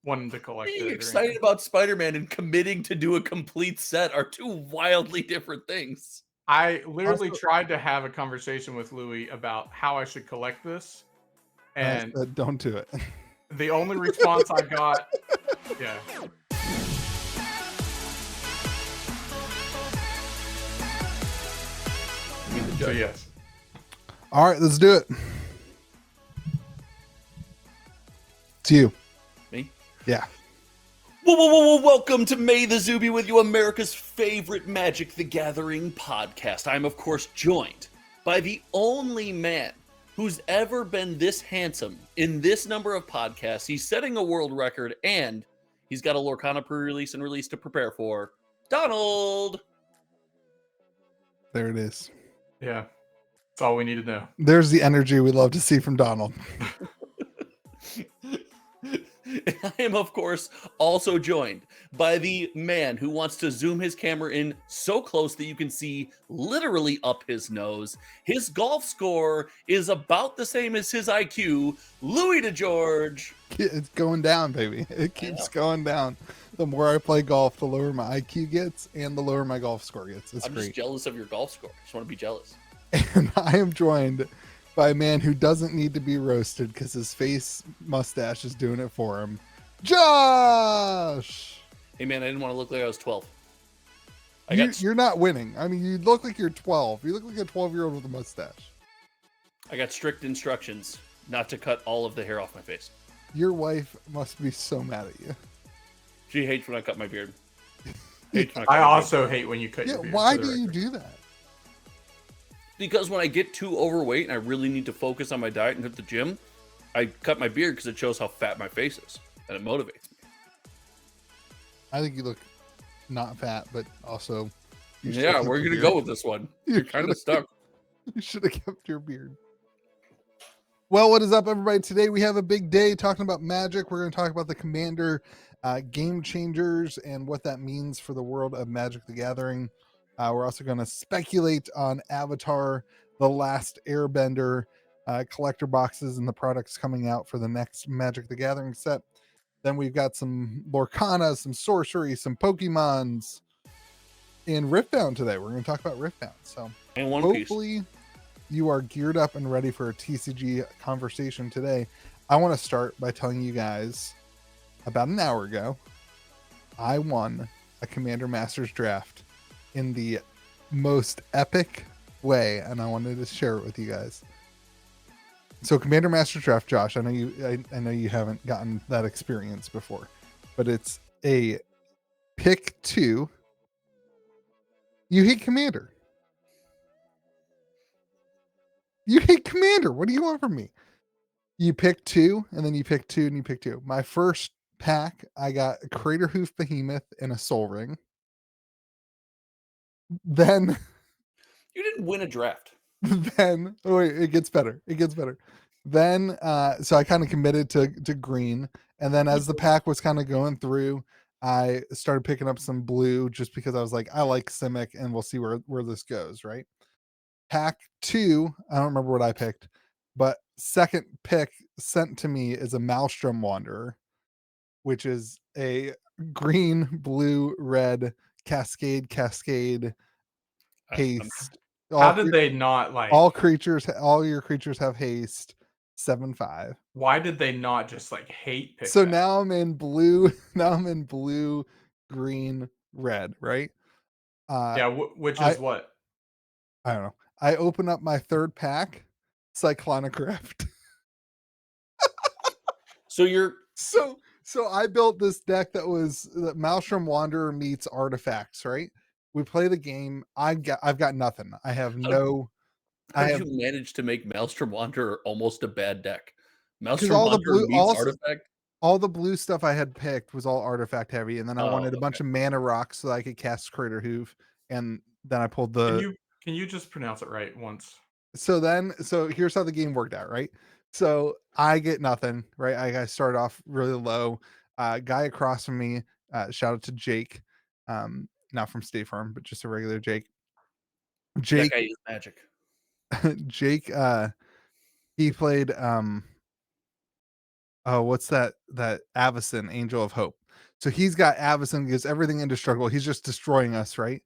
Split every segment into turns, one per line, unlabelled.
wanting to collect
Being
it or
excited
anything.
about Spider-Man and committing to do a complete set are two wildly different things.
I literally
Also,
tried to have a conversation with Louis about how I should collect this,
I
and
said, don't do it.
the only response I got, yeah.
I mean, the
So
judge.
yes,
All right, let's do it. It's you.
Me?
Yeah.
Welcome to May the Zoo be with you, America's favorite Magic the Gathering podcast. I'm, of course, joined by the only man who's ever been this handsome in this number of podcasts. He's setting a world record, and he's got a Lorcana pre-release and release to prepare for. Donald!
There it is.
yeah. That's all we need to know.
There's the energy we love to see from Donald.
I am, of course, also joined by the man who wants to zoom his camera in so close that you can see literally up his nose. His golf score is about the same as his IQ, Louis DeGeorge.
It's going down, baby. It keeps going down. The more I play golf, the lower my IQ gets and the lower my golf score gets. It's
I'm
great.
just jealous of your golf score. I just want to be jealous.
And I am joined by a man who doesn't need to be roasted because his face mustache is doing it for him. Josh!
Hey, man, I didn't want to look like I was 12.
You're not winning. I mean, you look like you're 12. You look like a 12-year-old with a mustache.
I got strict instructions not to cut all of the hair off my face.
Your wife must be so mad at you.
She hates when I cut my beard.
I also hate when you cut
Yeah,
your beard.
why
for the
do you
record.
do that?
Because when I get too overweight and I really need to focus on my diet and hit the gym, I cut my beard because it shows how fat my face is, and it motivates me.
I think you look not fat, but also...
Yeah, we're going to go with this one. You're kind of stuck.
You should have kept your beard. Well, what is up, everybody? Today we have a big day talking about Magic. We're going to talk about the Commander game changers and what that means for the world of Magic the Gathering. We're also going to speculate on Avatar, The Last Airbender, collector boxes and the products coming out for the next Magic the Gathering set. Then we've got some Lorcana, some sorcery, some Pokemons in Riftbound today. We're going to talk about Riftbound. So
And One
hopefully
Piece.
you are geared up and ready for a TCG conversation today. I want to start by telling you guys about an hour ago, I won a Commander Masters draft in the most epic way, and I wanted to share it with you guys. So Commander Masters draft, Josh, I know you haven't gotten that experience before, but it's a pick 2. You hate Commander. You hate Commander. What do you want from me? You pick 2, and then you pick 2, and you pick 2. My first pack, I got a Crater Hoof Behemoth and a Soul Ring. Then
You didn't win a draft.
oh wait, it gets better. Then so I kind of committed to green, and then as the pack was kind of going through, I started picking up some blue just because I was like, I like Simic, and we'll see where this goes, right? Pack 2, I don't remember what I picked, but second pick sent to me is a Maelstrom Wanderer, which is a green, blue, red cascade haste.
How did they not like?
All your creatures have haste 7/5.
Why did they not just like hate pick
So
that?
now I'm in blue. Now I'm in blue, green, red. Right?
Yeah, which is what?
I don't know. I open up my third pack, Cyclonic Rift.
So you're
So I built this deck that was Maelstrom Wanderer meets artifacts. Right? We play the game. I've got nothing. I have no.
How did you manage to make Maelstrom Wanderer almost a bad deck? Maelstrom
all the
Wanderer
blue
meets Artifact?
All the blue stuff I had picked was all artifact heavy, and then I wanted a bunch
okay.
of mana rocks so that I could cast Crater Hoof, and then I pulled the.
Can you just pronounce it right once?
So here's how the game worked out, right? So I get nothing, right? I started off really low. Guy across from me, shout out to Jake, not from State Farm, but just a regular Jake.
That guy is magic.
Jake, he played what's that Avacyn, Angel of Hope. So he's got Avacyn, gives everything indestructible. He's just destroying us, right?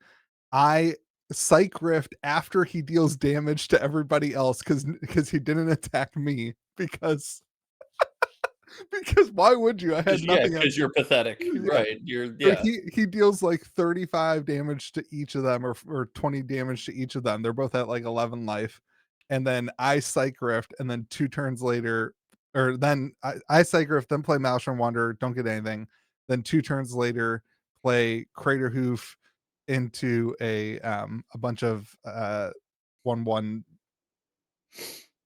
I Psych Rift after he deals damage to everybody else because he didn't attack me because why would you? I had nothing else.
Because you're pathetic,
Yeah.
right?
So he deals like 35 damage to each of them, or 20 damage to each of them. They're both at like 11 life, and then I Psych Rift, and then 2 turns later, or then I Psych Rift, then play Maelstrom Wanderer, don't get anything. Then 2 turns later, play Crater Hoof into a bunch of 1/1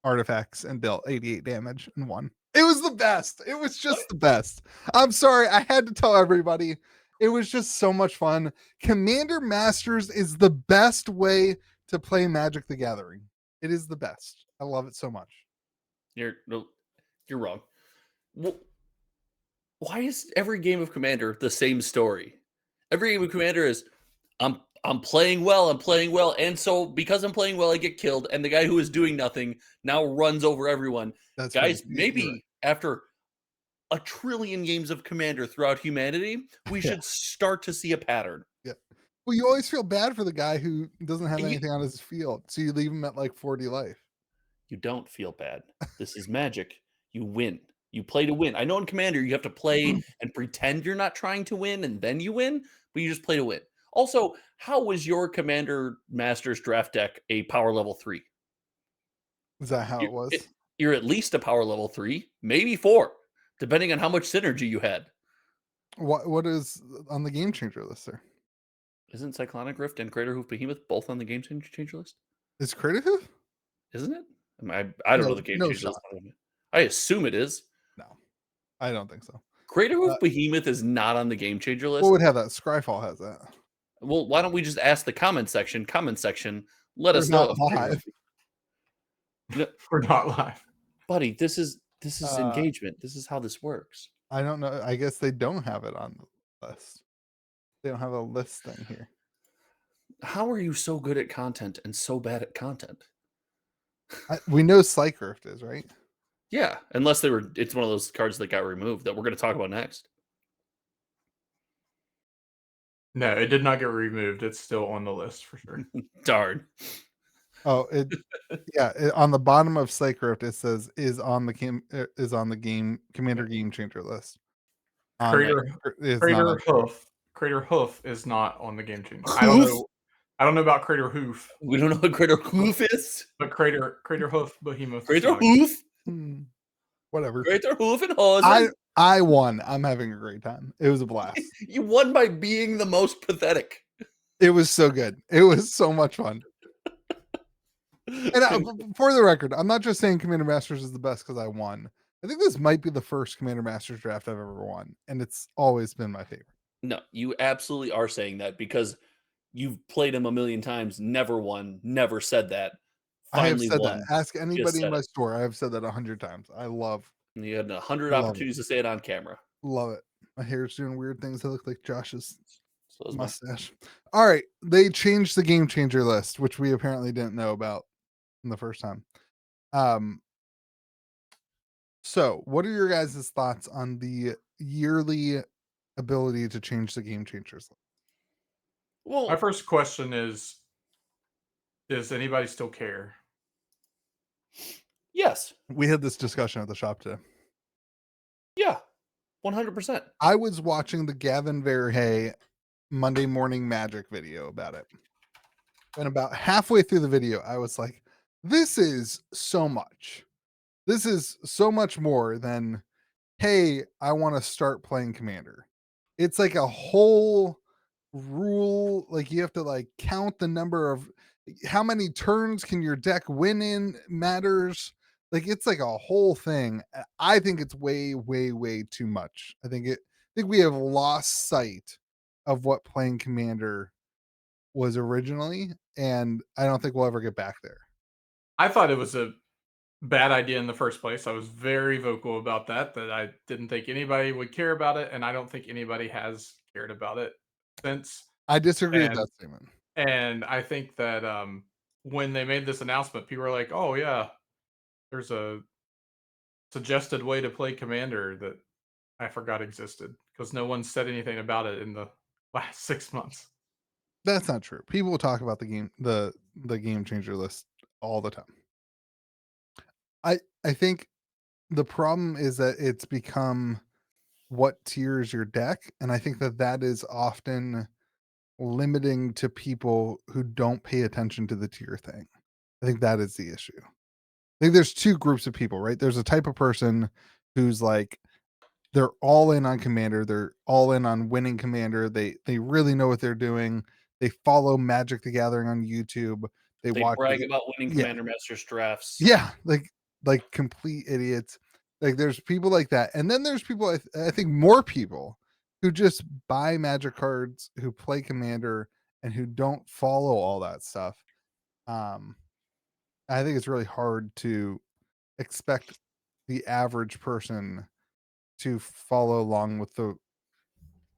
artifacts and dealt 88 damage and won. It was the best. It was just the best. I'm sorry, I had to tell everybody. It was just so much fun. Commander Masters is the best way to play Magic the Gathering. It is the best. I love it so much.
You're wrong. Well, why is every game of Commander the same story? Every game of Commander is I'm playing well, and so because I'm playing well, I get killed, and the guy who is doing nothing now runs over everyone.
That's
Guys,
right.
maybe after a trillion games of Commander throughout humanity, we should start to see a pattern.
Yeah. Well, you always feel bad for the guy who doesn't have
And
anything on his field, so you leave him at like 40 life.
you don't feel bad. This is Magic. You win. You play to win. I know in Commander you have to play and pretend you're not trying to win, and then you win, but you just play to win. Also, how was your Commander Masters draft deck a power level 3?
Is that how it was?
You're at least a power level 3, maybe 4, depending on how much synergy you had.
What is on the game changer list there?
Isn't Cyclonic Rift and Crater Hoof Behemoth both on the game changer list?
Is Crater Hoof?
Isn't it? I don't know the game changer list. I assume it is.
No, I don't think so.
Crater Hoof Behemoth is not on the game changer list.
What would have that? Scryfall has that.
Well, why don't we just ask the comment section? Let us
Not
know.
live.
We're not live,
buddy. This is engagement. This is how this works.
I don't know. I guess they don't have it on the list. They don't have a list thing here.
How are you so good at content and so bad at content?
We know Psych Rift is, right?
Yeah, unless it's one of those cards that got removed that we're going to talk about next.
No, it did not get removed. It's still on the list for sure.
Darn.
Oh, on the bottom of Psych Rift it says is on the Commander game changer list.
Crater Hoof is not on the game changer. I don't know about Crater Hoof.
We don't know what Crater Hoof is.
But Crater Hoof Behemoth.
Crater Hoof.
Whatever.
Crater Hoof and Hose.
I won. I'm having a great time. It was a blast.
You won by being the most pathetic.
It was so good. It was so much fun. And for the record, I'm not just saying Commander Masters is the best because I won. I think this might be the first Commander Masters draft I've ever won, and it's always been my favorite.
No, you absolutely are saying that because you've played him a million times, never won, never said that.
Finally I have said won, that. Ask anybody in my store. I have said that 100 times.
You had 100 opportunities to say it on camera.
Love it. My hair's doing weird things. I look like Josh's mustache. All right. They changed the game changer list, which we apparently didn't know about in the first time. So what are your guys' thoughts on the yearly ability to change the game changers?
Well, my first question is, does anybody still care?
Yes.
We had this discussion at the shop today.
Yeah, 100%.
I was watching the Gavin Verhey Monday Morning Magic video about it. And about halfway through the video, I was like, this is so much. This is so much more than, hey, I want to start playing Commander. It's like a whole rule. Like you have to like count the number of how many turns can your deck win in matters. Like it's like a whole thing. I think it's way, way, way too much. I think we have lost sight of what playing Commander was originally, and I don't think we'll ever get back there.
I thought it was a bad idea in the first place. I was very vocal about that I didn't think anybody would care about it, and I don't think anybody has cared about it since.
I disagree with that statement.
And I think that when they made this announcement, people were like, oh yeah, there's a suggested way to play Commander that I forgot existed because no one said anything about it in the last 6 months.
That's not true. People will talk about the game changer list all the time. I think the problem is that it's become what tiers your deck, and I think that is often limiting to people who don't pay attention to the tier thing. I think that is the issue. I think there's two groups of people, right? There's a type of person who's like they're all in on Commander, they're all in on winning Commander. They really know what they're doing. They follow Magic the Gathering on YouTube. They
They
watch
brag about winning
yeah,
Commander Masters drafts.
yeah, like complete idiots. Like there's people like that, and then there's people. I think more people who just buy Magic cards, who play Commander, and who don't follow all that stuff. Um, I think it's really hard to expect the average person to follow along with the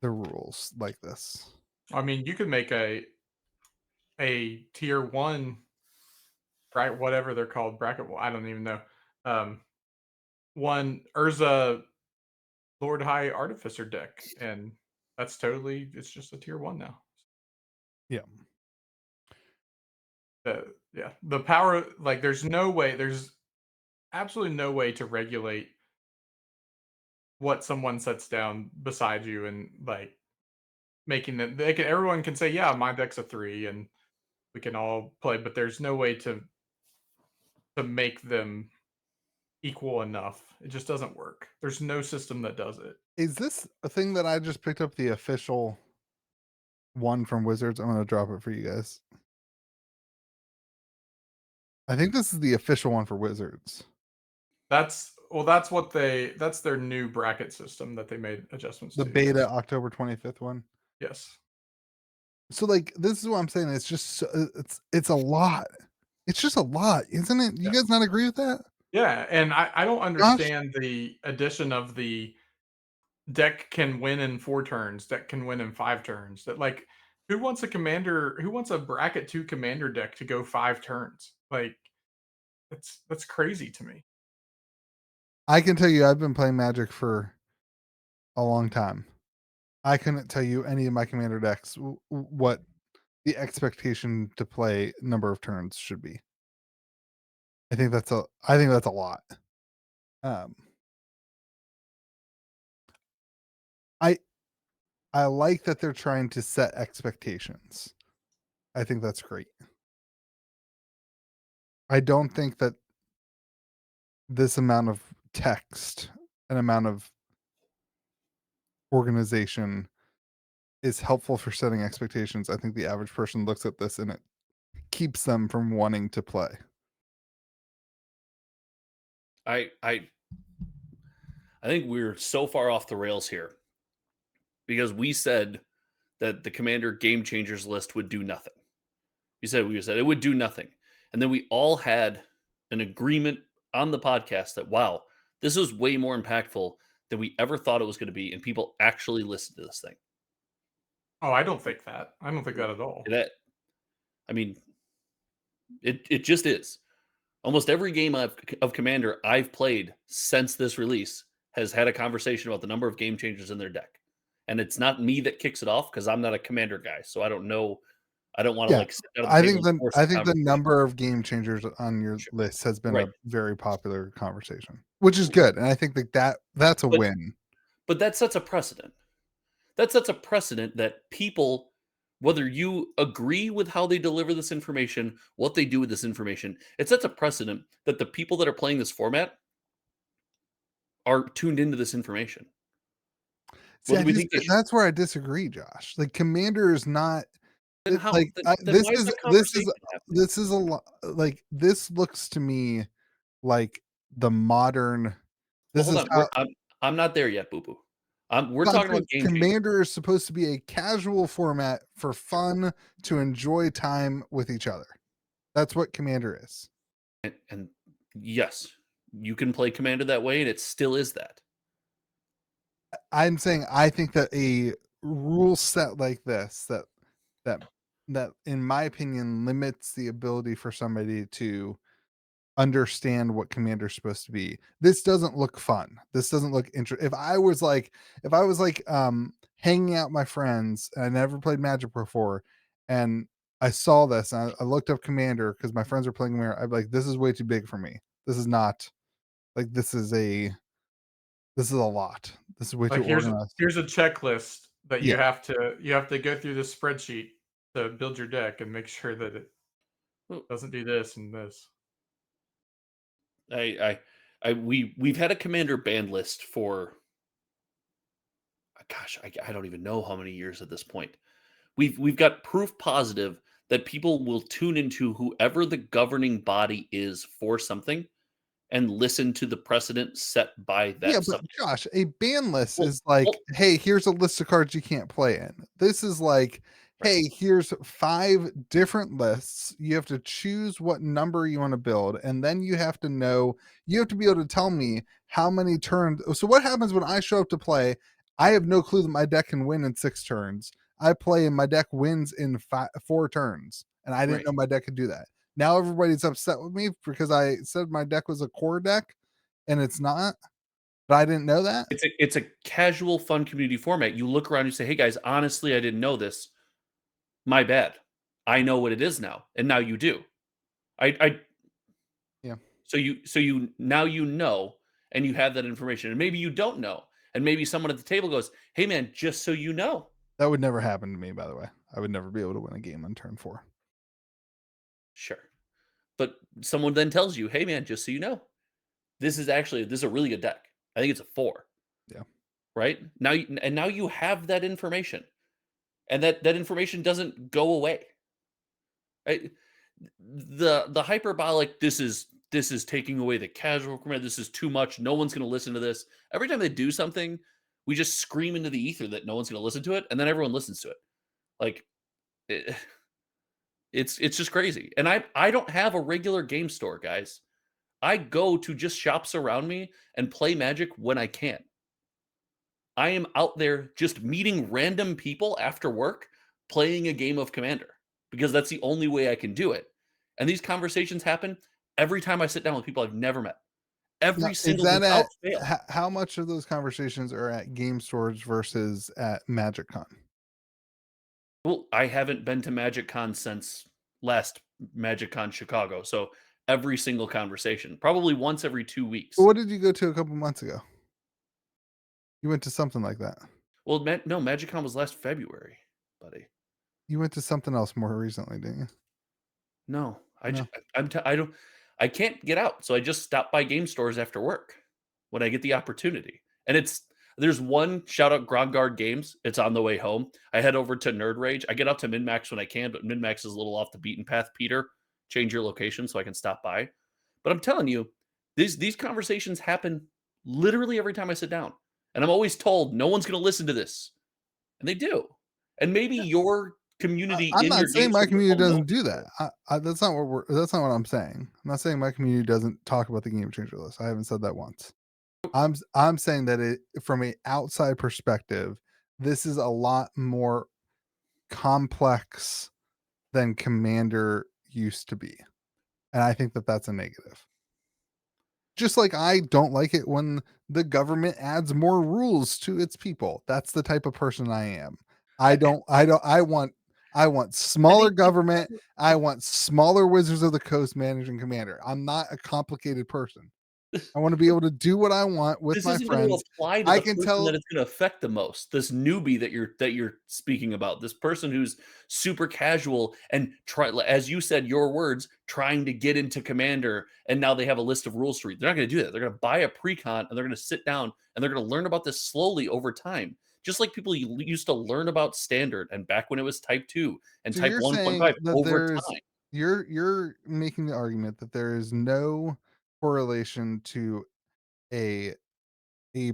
rules like this.
I mean, you could make a tier 1 right whatever they're called bracket. I don't even know. Um, one Urza Lord High Artificer deck, and that's totally it's just a tier 1 now.
Yeah.
Yeah, the power like there's absolutely no way to regulate what someone sets down beside you and like making them everyone can say, yeah, my deck's a 3 and we can all play, but there's no way to make them equal enough. It just doesn't work. There's no system that does it.
Is this a thing that I just picked up the official one from Wizards? I'm gonna drop it for you guys. I think this is the official one for Wizards.
That's that's their new bracket system that they made adjustments
The
to.
beta
Yes.
October 25th one.
Yes.
So like this is what I'm saying. It's just it's a lot. It's just a lot, isn't it? You
Yeah.
guys not agree with that?
Yeah, and I don't
Gosh,
understand the addition of the deck can win in 4 turns, deck can win in 5 turns. That like who wants a bracket 2 commander deck to go 5 turns? Like that's crazy to me.
I can tell you I've been playing Magic for a long time. I couldn't tell you any of my commander decks what the expectation to play number of turns should be. I think that's a lot. Um I I like that they're trying to set expectations. I think that's great. I don't think that this amount of text and amount of organization is helpful for setting expectations. I think the average person looks at this and it keeps them from wanting to play.
I think we're so far off the rails here because we said that the Commander Game Changers list would do nothing. We said it would do nothing, and then we all had an agreement on the podcast that wow, this is way more impactful than we ever thought it was going to be, and people actually listened to this thing.
Oh, I don't think that. I don't think that at all.
That I mean, it just is. Almost every game of Commander I've played since this release has had a conversation about the number of game changers in their deck. And it's not me that kicks it off because I'm not a Commander guy. So I don't know. I don't want to
Yeah.
like sit down at the table and force
I
the
think the
conversation.
number of game changers on your
Sure.
list has been
Right.
a very popular conversation, which is good. And I think that's a
But
win.
but that sets a precedent. That sets a precedent that people, whether you agree with how they deliver this information, what they do with this information, it sets a precedent that the people that are playing this format are tuned into this information.
See,
Whether we think they should,
that's where I disagree, Josh. Like Commander is not
then how?
like
Then why is that conversation happening?
this is a lot like this looks to me like the modern
Well,
this
hold
is
on.
how
I'm not there yet, boo boo. We're
I'm
talking
saying
about game changers.
Commander is supposed to be a casual format for fun to enjoy time with each other. That's what Commander is.
And yes, you can play Commander that way, and it still is that.
I'm saying I think that a rule set like this that in my opinion limits the ability for somebody to understand what Commander's supposed to be. This doesn't look fun. This doesn't look interesting. If I was hanging out with my friends and I never played Magic before, and I saw this and I looked up Commander because my friends are playing Commander, I'd be like, this is way too big for me. This is not like this is a lot. This is way
Like
too organized.
here's a checklist that
Yeah.
you have to go through this spreadsheet to build your deck and make sure that it
Well,
doesn't do this and this.
we've had a commander band list for gosh, I don't even know how many years at this point. We've got proof positive that people will tune into whoever the governing body is for something and listen to the precedent set by
Yeah,
that
but
subject.
Josh, a ban list
Well,
is like,
well,
hey, here's a list of cards you can't play in. This is like,
right.
hey, here's 5 different lists. You have to choose what number you want to build, and then you have to know, you have to be able to tell me how many turns. So what happens when I show up to play? I have no clue that my deck can win in 6 turns. I play and my deck wins in 4 turns, and I didn't
Right.
know my deck could do that. Now everybody's upset with me because I said my deck was a core deck and it's not. But I didn't know that?
It's a casual, fun community format. You look around, you say, "Hey guys, honestly, I didn't know this. My bad. I know what it is now, and now you do." I
Yeah.
so you now you know, and you have that information, and maybe you don't know, and maybe someone at the table goes, "Hey man, just so you know."
That would never happen to me, by the way. I would never be able to win a game on turn 4.
Sure. But someone then tells you, "Hey man, just so you know, this is a really good deck. I think it's a 4."
Yeah.
Right? Now you have that information, and that information doesn't go away. Right? The hyperbolic, this is taking away the casual command. This is too much. No one's going to listen to this. Every time they do something, we just scream into the ether that no one's going to listen to it, and then everyone listens to it. Like it, it's just crazy. And I don't have a regular game store, guys. I go to just shops around me and play Magic when I can. I am out there just meeting random people after work, playing a game of Commander because that's the only way I can do it. And these conversations happen every time I sit down with people I've never met.
Now,
Every
is
single
that
without
at
fail.
how much of those conversations are at game stores versus at MagicCon?
Well, I haven't been to MagicCon since last MagicCon Chicago, so every single conversation, probably once every 2
Well,
weeks.
what did you go to a couple months ago? You went to something like that.
Well, no, MagicCon was last February, buddy.
You went to something else more recently, didn't you?
No,
No.
I don't I can't get out, so I just stop by game stores after work when I get the opportunity. And there's one shout out Grogguard Games. It's on the way home. I head over to Nerd Rage. I get up to MinMax when I can, but MinMax is a little off the beaten path. Peter, change your location so I can stop by. But I'm telling you, these conversations happen literally every time I sit down. And I'm always told no one's going to listen to this. And they do. And maybe your community
I'm
in
not
your game
saying my
store
community
will know
doesn't do that.
people.
That's not what I'm saying. I'm not saying my community doesn't talk about the game changer list. I haven't said that once. I'm saying that it from a outside perspective, this is a lot more complex than Commander used to be. And I think that that's a negative. Just like I don't like it when the government adds more rules to its people. That's the type of person I am.
I
I want
I
smaller
think
government. I want smaller Wizards of the Coast managing commander. I'm not a complicated person. I want to be able to do what I want with
this
my
isn't gonna
friends.
apply to
I
the
can
person that
tell
it's gonna affect the most, this newbie that you're speaking about, this person who's super casual and try as you said, your words, trying to get into Commander, and now they have a list of rules to read. They're not gonna do that. They're gonna buy a pre-con, and they're gonna sit down, and they're gonna learn about this slowly over time. Just like people used to learn about Standard, and back when it was Type 2 and
so
Type
you're saying
1.5
that
over
there's
time.
you're making the argument that there is no correlation to a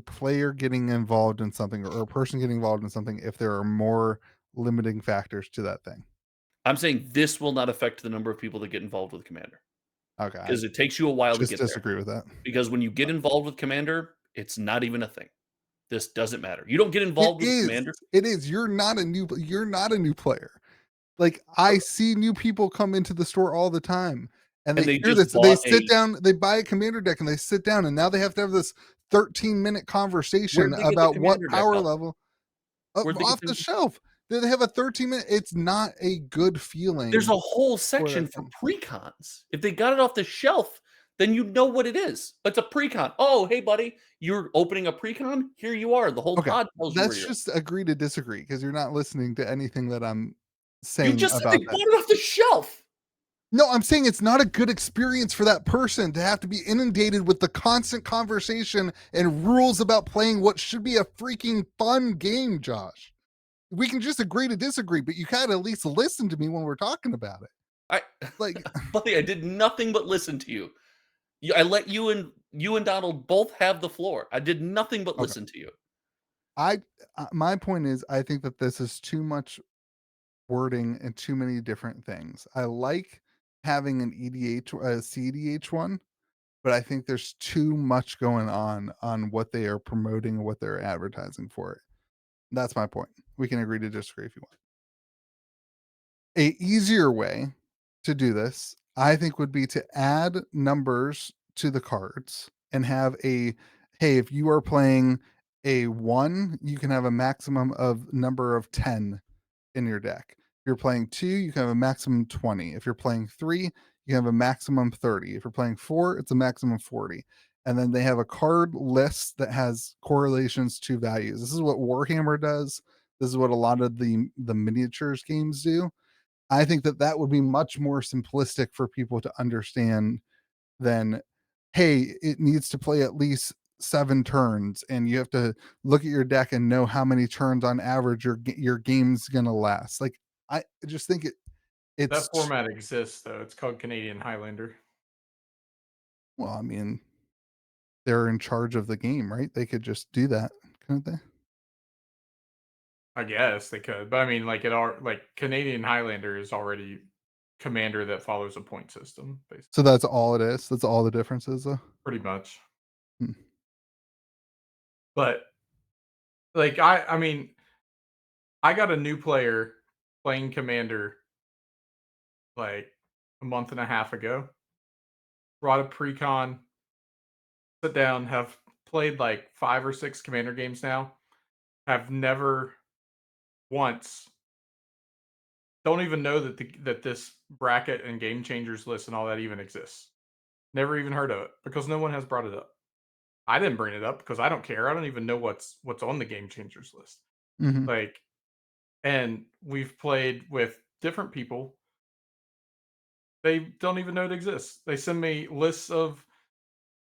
player getting involved in something or a person getting involved in something if there are more limiting factors to that thing.
I'm saying this will not affect the number of people that get involved with Commander,
Okay, I
because it takes you a while to
just
get there.
disagree with that.
Because when you get involved with Commander, it's not even a thing. This doesn't matter. You don't get
It
involved with
is.
Commander.
It is. You're not a new player. Like I see new people come into the store all the time and
And
they
they
hear
just
this, they
bought
sit down, they buy a commander deck, and they sit down, and now they have to have this 13-minute conversation
Where'd they get the
about what
commander deck
power
off?
level
Where'd they
off
get
the
the
shelf. They have a 13-minute. It's not a good
There's
feeling
a whole
for that.
section for precons. If they got it off the shelf, then you know what it is. It's a precon. "Oh, hey, buddy, you're opening a precon? Here you are." The whole
Okay,
pod tells you where
let's
you're
just agree to disagree because you're not listening to anything that I'm
You
saying
just said they
about that.
bought it off the shelf.
No, I'm saying it's not a good experience for that person to have to be inundated with the constant conversation and rules about playing what should be a freaking fun game, Josh. We can just agree to disagree, but you gotta at least listen to me when we're talking about it.
I
Like,
buddy, I did nothing but listen to you. I let you and Donald both have the floor. I did nothing but
okay,
listen to you.
I my point is, I think that this is too much wording and too many different things. I like having an EDH, a CDH one, but I think there's too much going on what they are promoting and what they're advertising for it. That's my point. We can agree to disagree if you want. A easier way to do this, I think, would be to add numbers to the cards and have a, hey, if you are playing a 1, you can have a maximum of number of 10 in your deck. If you're playing 2, you can have a maximum 20. If you're playing 3, you can have a maximum 30. If you're playing 4, it's a maximum 40. And then they have a card list that has correlations to values. This is what Warhammer does. This is what a lot of the miniatures games do. I think that that would be much more simplistic for people to understand than, hey, it needs to play at least 7 turns, and you have to look at your deck and know how many turns on average your game's gonna last. Like, I just think it's
That format exists, though. It's called Canadian Highlander.
well, I mean, they're in charge of the game, right? They could just do that, couldn't they?
I guess they could, but I mean, like, Canadian Highlander is already commander that follows a point system, basically,
So that's all it is. That's all the difference is, though.
pretty much.
Hmm.
But, like, I mean, I got a new player playing commander, like, a month and a half ago. Brought a precon, sit down, have played, like, 5 or 6 commander games now, have never once don't even know that this bracket and game changers list and all that even exists. Never even heard of it because no one has brought it up. I didn't bring it up because I don't care. I don't even know what's on the game changers list.
Mhm.
Like, and we've played with different people. They don't even know it exists. They send me lists of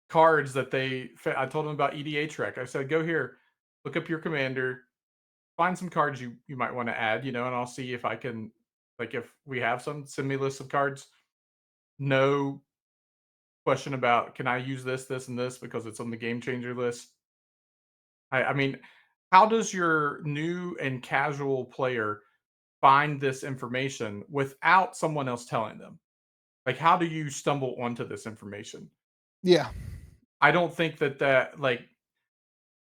cards that I told them about EDH rec. I said, go here, look up your commander, find some cards you might want to add, and I'll see if I can, like, if we have some, send me lists of cards. No question about, can I use this, and this because it's on the game changer list. I mean, how does your new and casual player find this information without someone else telling them? Like, how do you stumble onto this information?
Yeah.
I don't think that like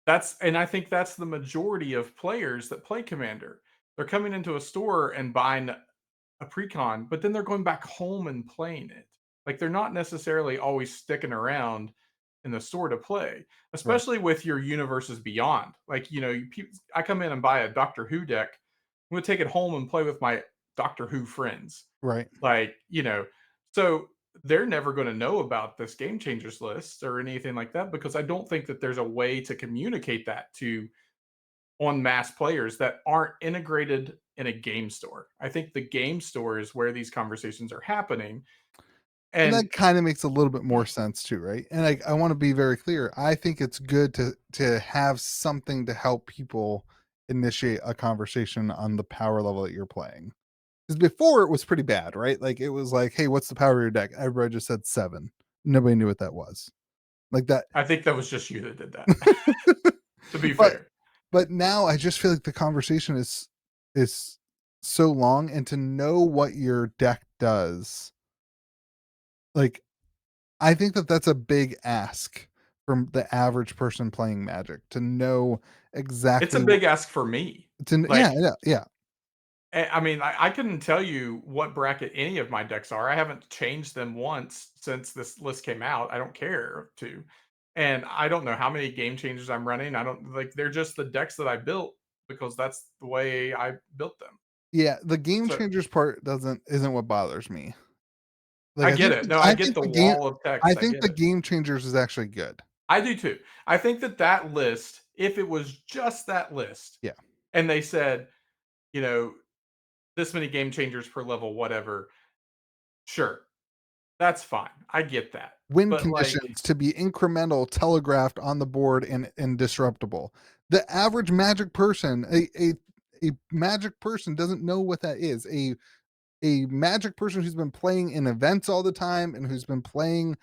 I think that's the majority of players that play Commander. They're coming into a store and buying a precon, but then they're going back home and playing it. Like, they're not necessarily always sticking around in the store to play,
Right.
especially with your universes beyond. Like, I come in and buy a Doctor Who deck. I'm gonna take it home and play with my Doctor Who friends.
Right.
Like, so they're never going to know about this game changers list or anything like that because I don't think that there's a way to communicate that to on mass players that aren't integrated in a game store. I think the game store is where these conversations are happening.
And
And
that kind of makes a little bit more sense too, right? And I want to be very clear. I think it's good to have something to help people initiate a conversation on the power level that you're playing. Because before it was pretty bad, right? Like it was like, hey, what's the power of your deck? Everybody just said 7. Nobody knew what that was. Like that.
I think that was just you that did that, to be
but
fair.
but now I just feel like the conversation is so long, and to know what your deck does, like I think that that's a big ask from the average person playing Magic to know
It's a
exactly what
big ask for me.
to yeah,
Like,
yeah, yeah.
I mean, I couldn't tell you what bracket any of my decks are. I haven't changed them once since this list came out. I don't care to. And I don't know how many game changers I'm running. I don't like they're just the decks that I built because that's the way I built them.
Yeah, the game
So
changers part isn't what bothers me. Like,
I get it. No, I get the wall of
I
text. I
think
get
the
it.
game changers is actually good.
I do too. I think that that list, if it was just that list,
Yeah.
and they said, you know, this many game changers per level, whatever, sure, that's fine. I get that.
Win
But like,
conditions to be incremental, telegraphed on the board, and disruptible. The average magic person, a magic person doesn't know what that is. A magic person who's been playing in events all the time and who's been playing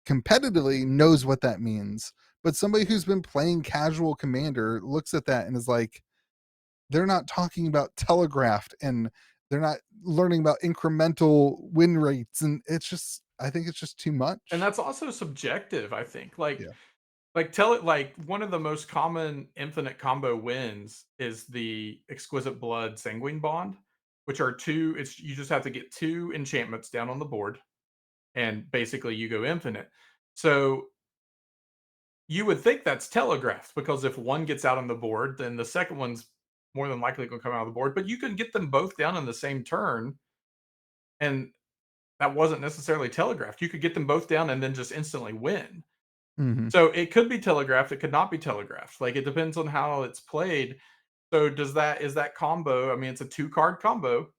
competitively knows what that means. But somebody who's been playing casual commander looks at that and is like, they're not talking about telegraphed, and they're not learning about incremental win rates, and it's just, I think it's just too
and
much.
that's also subjective, I think.
Yeah.
Like tell it like one of the most common infinite combo wins is the exquisite blood sanguine bond, which are two, it's you just have to get two enchantments down on the board and basically you go infinite. So you would think that's telegraphed because if one gets out on the board, then the second one's more than likely going to come out of the board. But you can get them both down in the same turn, and that wasn't necessarily telegraphed. You could get them both down and then just instantly win.
Mhm.
So it could be telegraphed. It could not be telegraphed. Like it depends on how it's played. So does that is that combo? I mean, it's a two card combo.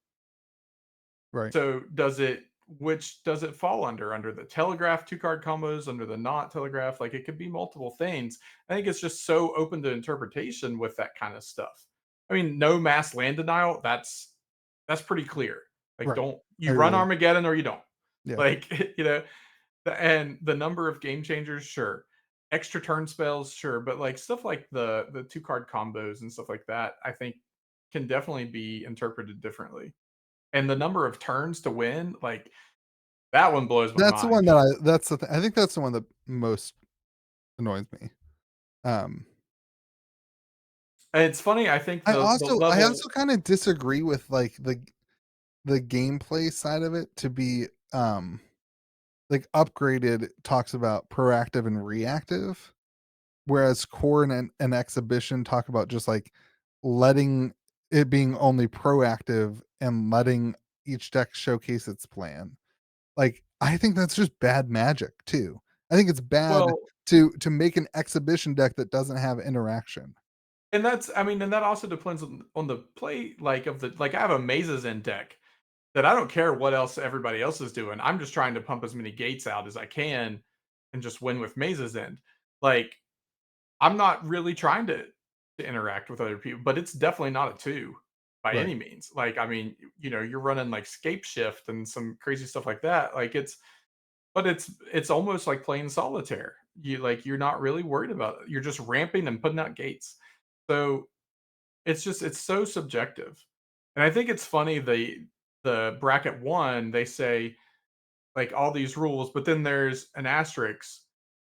Right.
So does it? Which does it fall under? Under the telegraph two card combos? Under the not telegraph? Like it could be multiple things. I think it's just so open to interpretation with that kind of stuff. I mean, no mass land denial. That's pretty clear. Like,
Right.
don't
I
you run
agree.
Armageddon or you don't.
Yeah.
Like and the number of game changers, sure. Extra turn spells, sure. But like stuff like the two card combos and stuff like that, I think can definitely be interpreted differently. And the number of turns to win, like that one blows my
That's the one
mind.
that that's the I think that's the one that most annoys me. Um,
And it's funny, I think the
I
level
also kind of disagree with like the gameplay side of it to be like upgraded talks about proactive and reactive, whereas core and an exhibition talk about just like letting it being only proactive and letting each deck showcase its plan. Like, I think that's just bad magic too. I think it's bad
well,
to make an exhibition deck that doesn't have interaction.
and that's I mean, and that also depends on the play like of the like I have a mazes in deck that I don't care what else everybody else is doing. I'm just trying to pump as many gates out as I can and just win with mazes end. Like I'm not really trying to interact with other people, but it's definitely not a 2 by
Right.
any means. Like, I mean, you're running like scape shift and some crazy stuff like that. Like but it's almost like playing solitaire. You're not really worried about it. You're just ramping and putting out gates. So it's so subjective. And I think it's funny the bracket 1, they say like all these rules, but then there's an asterisk.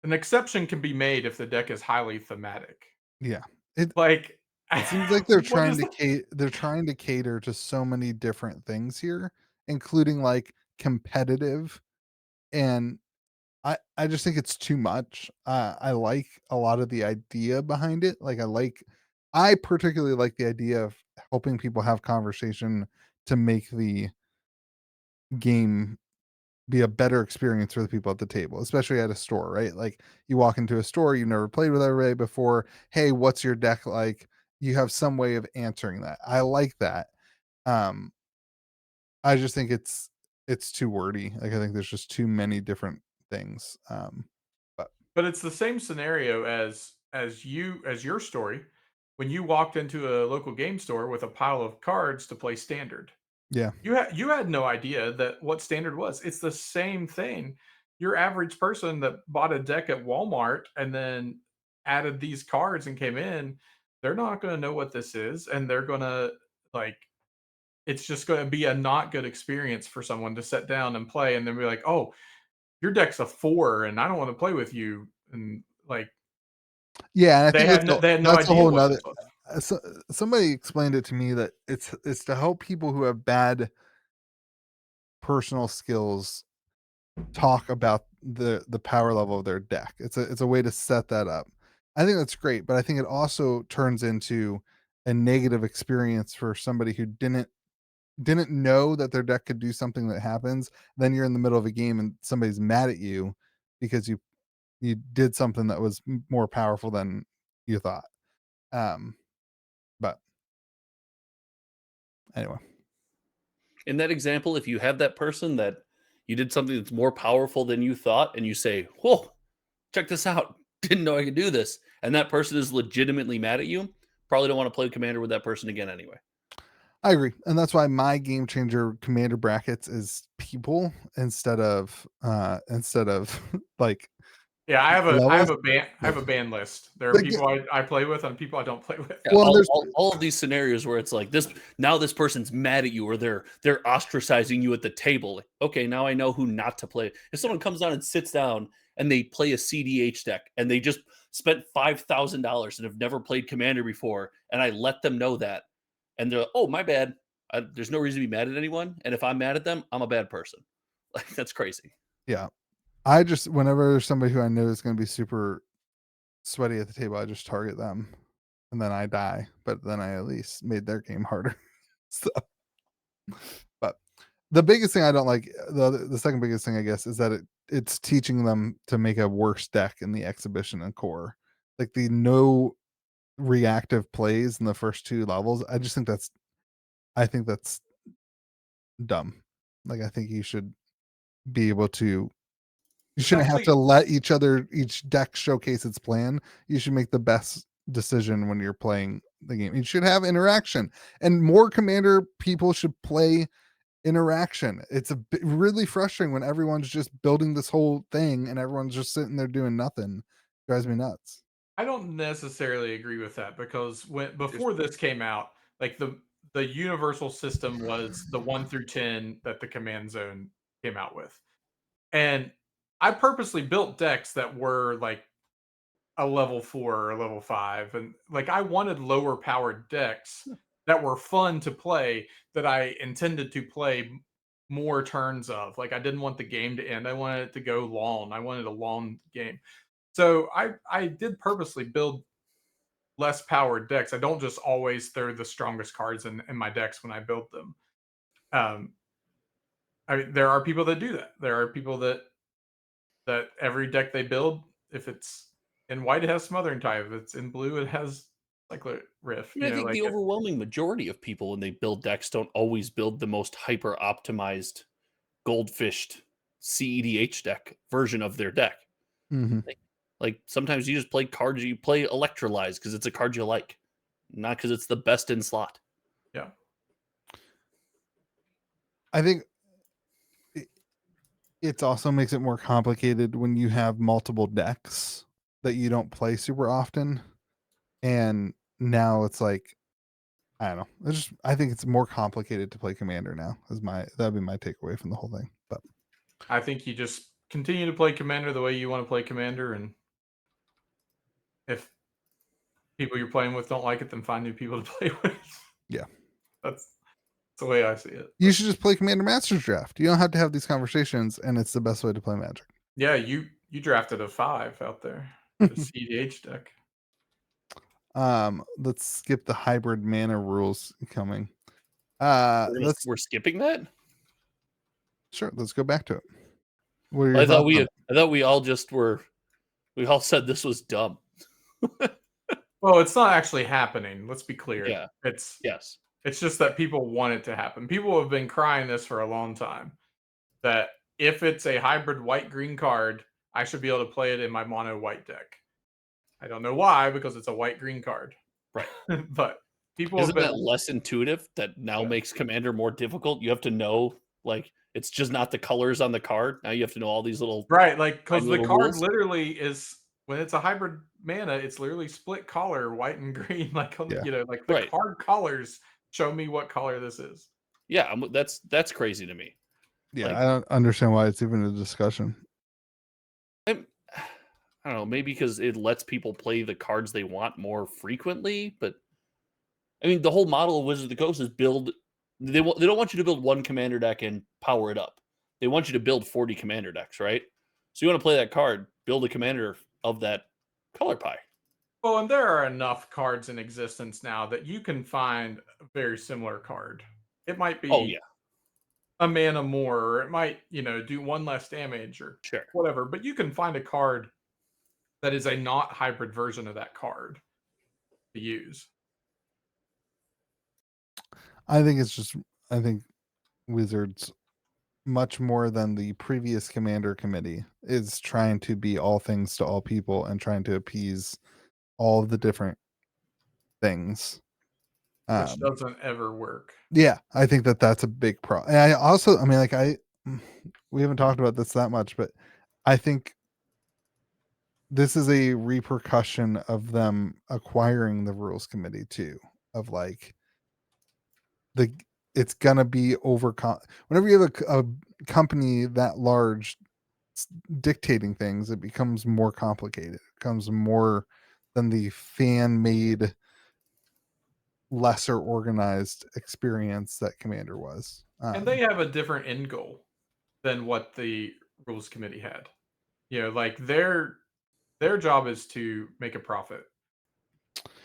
An exception can be made if the deck is highly thematic.
Yeah. It
Like,
it seems like
what is that?
they're trying to cater to so many different things here, including like competitive, and I just think it's too much. I like a lot of the idea behind it. Like I particularly like the idea of helping people have conversation to make the game be a better experience for the people at the table, especially at a store, right? Like you walk into a store, you've never played with everybody before. Hey, what's your deck like? You have some way of answering that. I like that. Um, I just think it's too wordy. Like I think there's just too many different things. But
But it's the same scenario as your story when you walked into a local game store with a pile of cards to play standard.
yeah,
You had no idea that what standard was. It's the same thing. Your average person that bought a deck at Walmart and then added these cards and came in, they're not gonna know what this is, and they're gonna like it's just gonna be a not good experience for someone to sit down and play and then be like, "Oh, your deck's a 4 and I don't wanna play with you." And, like,
yeah, and I think
they had no
that's a
idea
whole
what
nother.
this was.
somebody explained it to me that it's to help people who have bad personal skills talk about the power level of their deck. It's a way to set that up. I think that's great, but I think it also turns into a negative experience for somebody who didn't know that their deck could do something that happens. Then you're in the middle of a game and somebody's mad at you because you did something that was more powerful than you thought. But anyway,
In that example, if you have that person that you did something that's more powerful than you thought, and you say, "Whoa, check this out! Didn't know I could do this," and that person is legitimately mad at you, probably don't want to play Commander with that person again anyway.
I agree, and that's why my game changer commander brackets is people instead of like
Yeah,
levels.
I have a ban list. There are
Like,
people I play with and people I don't play with.
Yeah,
well, there's
all of these scenarios where it's like this now this person's mad at you or they're ostracizing you at the table. Like, okay, now I know who not to play. If someone comes down and sits down and they play a CDH deck and they just spent $5,000 and have never played Commander before, and I let them know that, and they're like, oh, my bad. There's no reason to be mad at anyone, and if I'm mad at them, I'm a bad person. Like that's crazy.
yeah. I just whenever there's somebody who I know is going to be super sweaty at the table, I just target them, and then I die. But then I at least made their game harder. So, but the biggest thing I don't like, the second biggest thing I guess, is that it's teaching them to make a worse deck in the exhibition and core. Like the no reactive plays in the first two levels. I think that's dumb. Like I think you should be able to you
It's
shouldn't have
actually
to let each deck showcase its plan. You should make the best decision when you're playing the game. You should have interaction, and more commander people should play interaction. It's really frustrating when everyone's just building this whole thing and everyone's just sitting there doing nothing. Drives me nuts.
I don't necessarily agree with that because when
Just
before this came out, like the universal system was the 1 through 10 that the command zone came out with. And I purposely built decks that were like a level 4 or a level 5 and like I wanted lower powered decks that were fun to play that I intended to play more turns of. Like I didn't want the game to end. I wanted it to go long. I wanted a long game. So I did purposely build less powered decks. I don't just always throw the strongest cards in my decks when I build them. Um, there are people that do that. There are people that every deck they build, if it's in white, it has Smothering Tithe. If it's in blue, it has Cycler Rift.
I
You
mean, I
know,
think
like
the overwhelming majority of people when they build decks don't always build the most hyper optimized goldfished CEDH deck version of their deck.
Mm-hmm.
Like sometimes you just play cards you play Electrolyze because it's a card you like, not because it's the best in slot.
yeah.
I think it also makes it more complicated when you have multiple decks that you don't play super often, and now it's like I don't know. I think it's more complicated to play Commander now. That'd be my takeaway from the whole thing. But
I think you just continue to play Commander the way you want to play Commander, and if people you're playing with don't like it, then find new people to play with.
yeah,
That's the way I see it.
you should just play Commander Masters Draft. You don't have to have these conversations, and it's the best way to play Magic.
Yeah, you drafted a 5 out there. The CDH deck.
Let's skip the hybrid mana rules coming. Let's
We're skipping that.
sure. Let's go back to it. What are your
I
thoughts on it?
thought we all just were. We all said this was dumb.
Well, it's not actually happening. Let's be clear.
Yeah. Yes.
It's just that people want it to happen. People have been crying this for a long time. That if it's a hybrid white green card, I should be able to play it in my mono white deck. I don't know why, because it's a white green card.
Right.
But people have
Isn't
been
that less intuitive? That now
Yeah.
makes Commander more difficult. You have to know, like, it's just not the colors on the card. Now you have to know all these little
right, like because
tiny
the
little
card
rules.
literally is when it's a hybrid mana, it's literally split color, white and green. Like on
Yeah.
like the
Right.
card colors show me what color this is.
Yeah, that's crazy to me.
Yeah,
Like,
I don't understand why it's even a discussion.
I don't know, maybe because it lets people play the cards they want more frequently, but I mean, the whole model of Wizards of the Coast is build. They don't want you to build one commander deck and power it up. They want you to build 40 commander decks, right? So you want to play that card, build a commander of that color pie.
Well, and there are enough cards in existence now that you can find a very similar card. It might be
Oh yeah,
a mana more, or it might, do one less damage or
sure.
whatever, but you can find a card that is a not hybrid version of that card to use.
I think Wizards, much more than the previous commander committee, is trying to be all things to all people and trying to appease all of the different things.
Which doesn't ever work.
Yeah, I think that's a big problem. And we haven't talked about this that much, but I think this is a repercussion of them acquiring the rules committee too, of like it's gonna be whenever you have a company that large dictating things, it becomes more complicated. It becomes more than the fan made, lesser organized experience that Commander was.
And they have a different end goal than what the rules committee had. Like their job is to make a profit.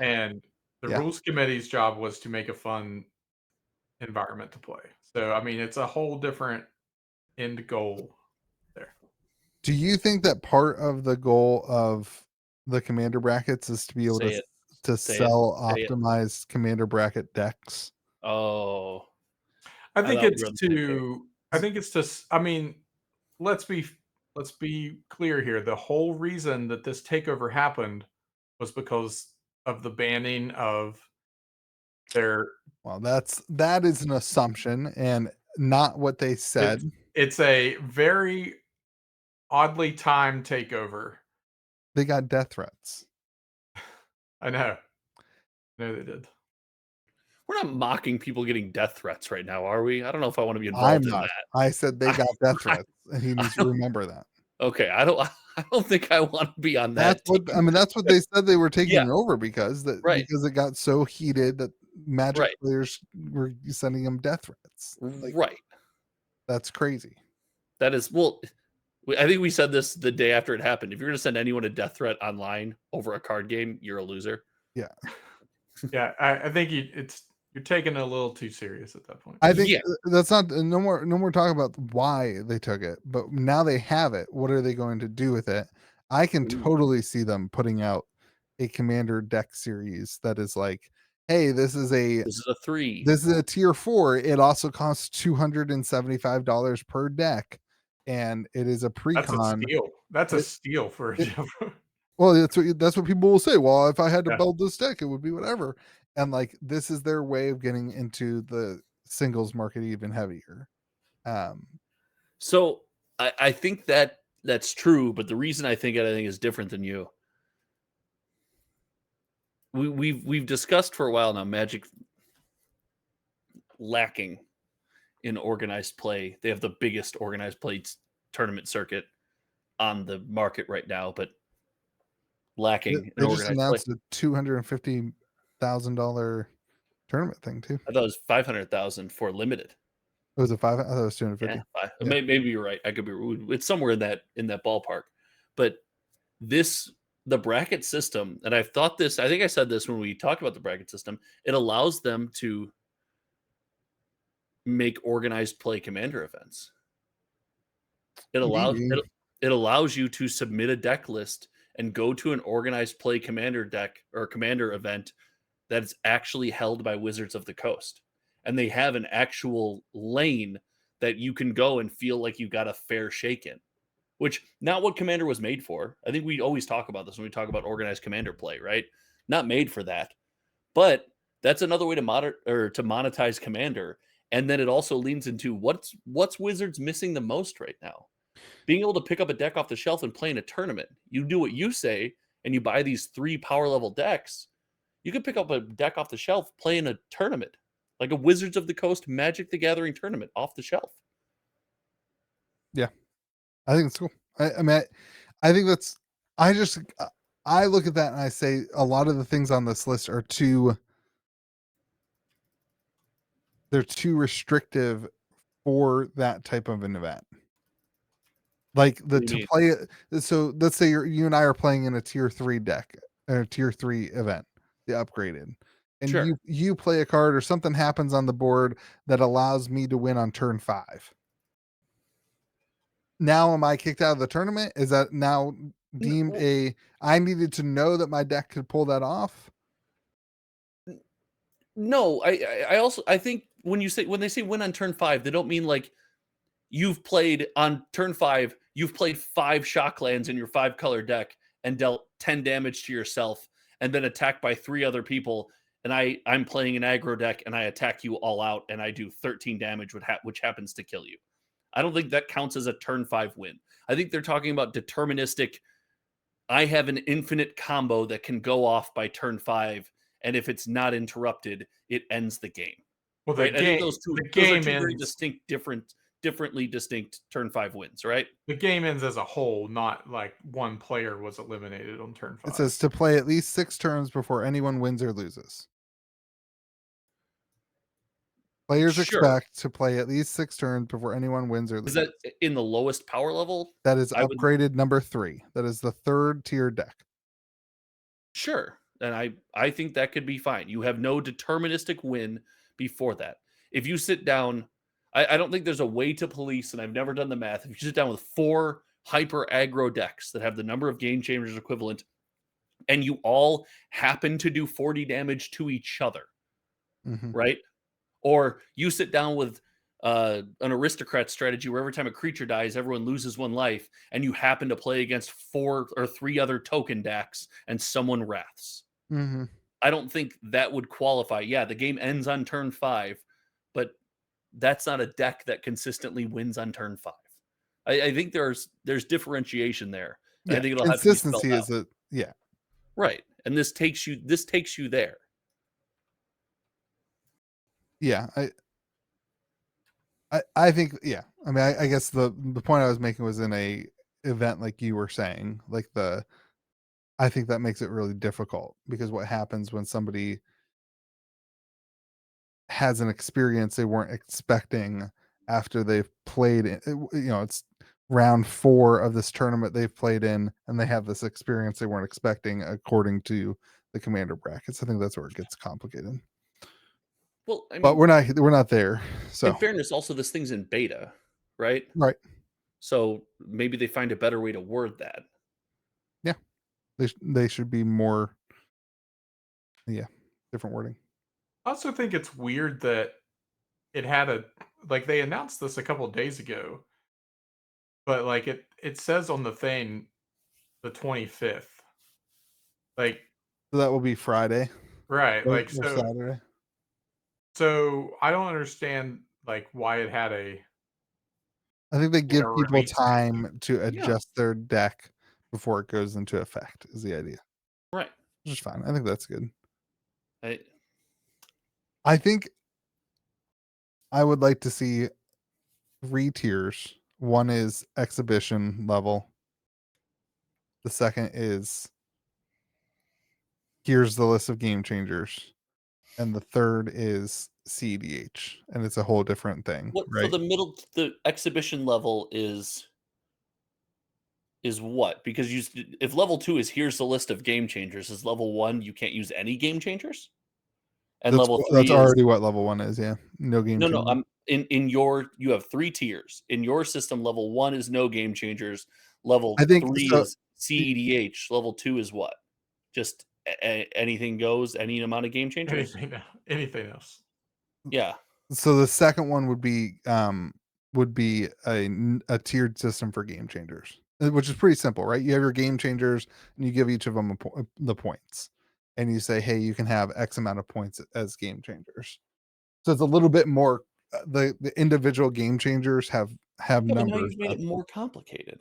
And the
Yeah.
rules committee's job was to make a fun environment to play. So I mean, it's a whole different end goal there.
Do you think that part of the goal of the commander brackets is to be able to sell optimized commander bracket decks?
Oh,
I think it's to I mean, let's be clear here. The whole reason that this takeover happened was because of the banning of their.
Well, that is an assumption and not what they said.
It's a very oddly timed takeover.
They got death threats.
I know. No, they did.
We're not mocking people getting death threats right now, are we? I don't know if I want to be involved in that.
I said they got death threats, and he needs to remember that.
Okay, I don't think I want to be on that.
That's what they said they were taking over because it got so heated that Magic players were sending them death threats.
Right.
That's crazy.
That is, well, I think we said this the day after it happened. If you're going to send anyone a death threat online over a card game, you're a loser.
Yeah.
Yeah, I think you're taking it a little too serious at that point.
I think that's not no more talk about why they took it, but now they have it. What are they going to do with it? I can totally see them putting out a commander deck series that is like, hey, this is a
3.
This is a tier 4. It also costs $275 per deck, and it is a pre-con.
That's a steal for a Jumbo.
Well, that's what people will say. Well, if I had to build this deck, it would be whatever. And like this is their way of getting into the singles market even heavier.
So I think that's true, but the reason I think anything is different than you. We've discussed for a while now Magic lacking in organized play. They have the biggest organized play tournament circuit on the market right now, but lacking.
They just announced a $250,000 tournament thing too.
I thought it was $500,000 for limited.
It was a 5. I thought it was 250.
Yeah. Maybe you're right. I could be. It's somewhere in that ballpark. But the bracket system, and I've thought this. I think I said this when we talked about the bracket system. It allows them to make organized play commander events. It allows you to submit a deck list and go to an organized play commander deck or commander event that's actually held by Wizards of the Coast. And they have an actual lane that you can go and feel like you got a fair shake in, which not what Commander was made for. I think we always talk about this when we talk about organized Commander play, right? Not made for that, but that's another way to monetize Commander. And then it also leans into what's Wizards missing the most right now. Being able to pick up a deck off the shelf and play in a tournament. You do what you say, and you buy these 3 power level decks. You can pick up a deck off the shelf, play in a tournament, like a Wizards of the Coast Magic the Gathering tournament off the shelf.
Yeah, I think it's cool. I mean, I think that's. I look at that and I say a lot of the things on this list are too they're too restrictive for that type of an event. Like
What do you mean?
play it. So let's say you and I are playing in a tier 3 deck or tier 3 event, the upgraded. And
Sure.
you play a card or something happens on the board that allows me to win on turn 5. Now am I kicked out of the tournament? Is that now deemed I needed to know that my deck could pull that off?
No, I think when they say win on turn 5, they don't mean like you've played on turn 5, you've played 5 shock lands in your 5 color deck and dealt 10 damage to yourself and been attacked by 3 other people, and I'm playing an aggro deck and I attack you all out and I do 13 damage which happens to kill you. I don't think that counts as a turn 5 win. I think they're talking about deterministic. I have an infinite combo that can go off by turn 5, and if it's not interrupted, it ends the game.
Well,
Right? I think those are two very
ends.
differently distinct turn 5 wins, right?
The game ends as a whole, not like one player was eliminated on turn 5.
It says to play at least 6 turns before anyone wins or loses. Players
Sure.
expect to play at least 6 turns before anyone wins or
Is
loses.
that in the lowest power level?
That is
I would-
upgraded number 3. That is the 3rd tier deck.
Sure. And I think that could be fine. You have no deterministic win before that. If you sit down, I don't think there's a way to police, and I've never done the math. If you sit down with 4 hyper aggro decks that have the number of game changers equivalent, and you all happen to do 40 damage to each other,
Mhm.
right? Or you sit down with an aristocrat strategy where every time a creature dies, everyone loses 1 life, and you happen to play against 4 or 3 other token decks, and someone wraths.
Mhm.
I don't think that would qualify. Yeah, the game ends on turn 5, but that's not a deck that consistently wins on turn 5. I think there's differentiation there. And I think it'll have to be spelled
Consistency
out.
is yeah.
Right. And this takes you there.
Yeah, I think yeah. I mean, I guess the point I was making was in a event like you were saying, like I think that makes it really difficult because what happens when somebody has an experience they weren't expecting after they've played it's round 4 of this tournament they've played in and they have this experience they weren't expecting according to the commander brackets. I think that's where it gets complicated.
Well, I
But
mean,
we're not there. So
in fairness, also this thing's in beta, right?
right.
So maybe they find a better way to word that.
Yeah. They should be more different wording.
I also think it's weird that it had they announced this a couple of days ago, but like it says on the thing the 25th. Like,
So that will be Friday
right,
or,
like
or Saturday.
so I don't understand like why it had
I think they give people
release date.
time to
Yeah.
adjust their deck before it goes into effect is the idea.
Right.
Which is fine. I think that's good.
I,
I think I would like to see 3 tiers. One is exhibition level. The second is here's the list of game changers. And the third is CDH. And it's a whole different thing.
So
Right.
the exhibition level is what? Because if level 2 is here's the list of game changers, is level 1 you can't use any game changers? And level 3
that's
is
already what level 1 is, yeah. No game
No,
changer.
you have 3 tiers. In your system, level 1 is no game changers, level
I think
3
so.
is CEDH, level 2 is what? Just anything goes, any amount of game changers?
Anything else.
Yeah.
So the second one would be a tiered system for game changers, which is pretty simple, right? You have your game changers and you give each of them the points, and you say, hey, you can have X amount of points as game changers. So it's a little bit more. The individual game changers have
Yeah, but now
numbers.
you've made it more complicated.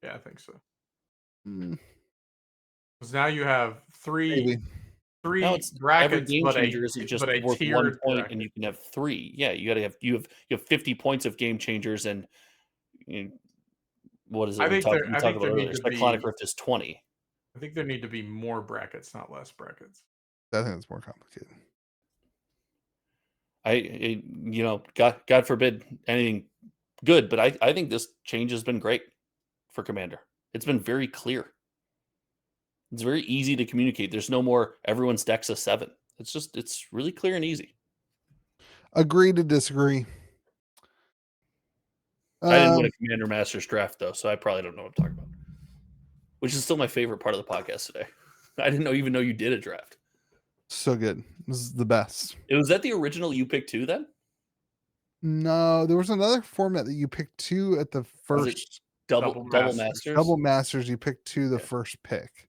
Yeah, I think so.
Mm,
Because now you have
maybe.
three
Now it's every
brackets,
game
but
changer isn't just
a
worth 1
tiered
point, and
bracket.
you can have 3. Yeah, you have 50 points of game changers, and you what is it
I
we
think
talked
there
about earlier? Cyclonic Rift is 20.
I think there need to be more brackets, not less brackets.
I think it's more complicated.
God forbid anything good, but I think this change has been great for Commander. It's been very clear. It's very easy to communicate. There's no more everyone's deck's a 7. It's really clear and easy.
Agree to disagree.
I didn't win a Commander Masters draft though, so I probably don't know what I'm talking about. Which is still my favorite part of the podcast today. I didn't even know you did a draft.
So good. This is the best.
It was that the original you picked 2 then?
No, there was another format that you picked 2 at the first
Double Masters.
Double Masters. You picked 2 the first pick.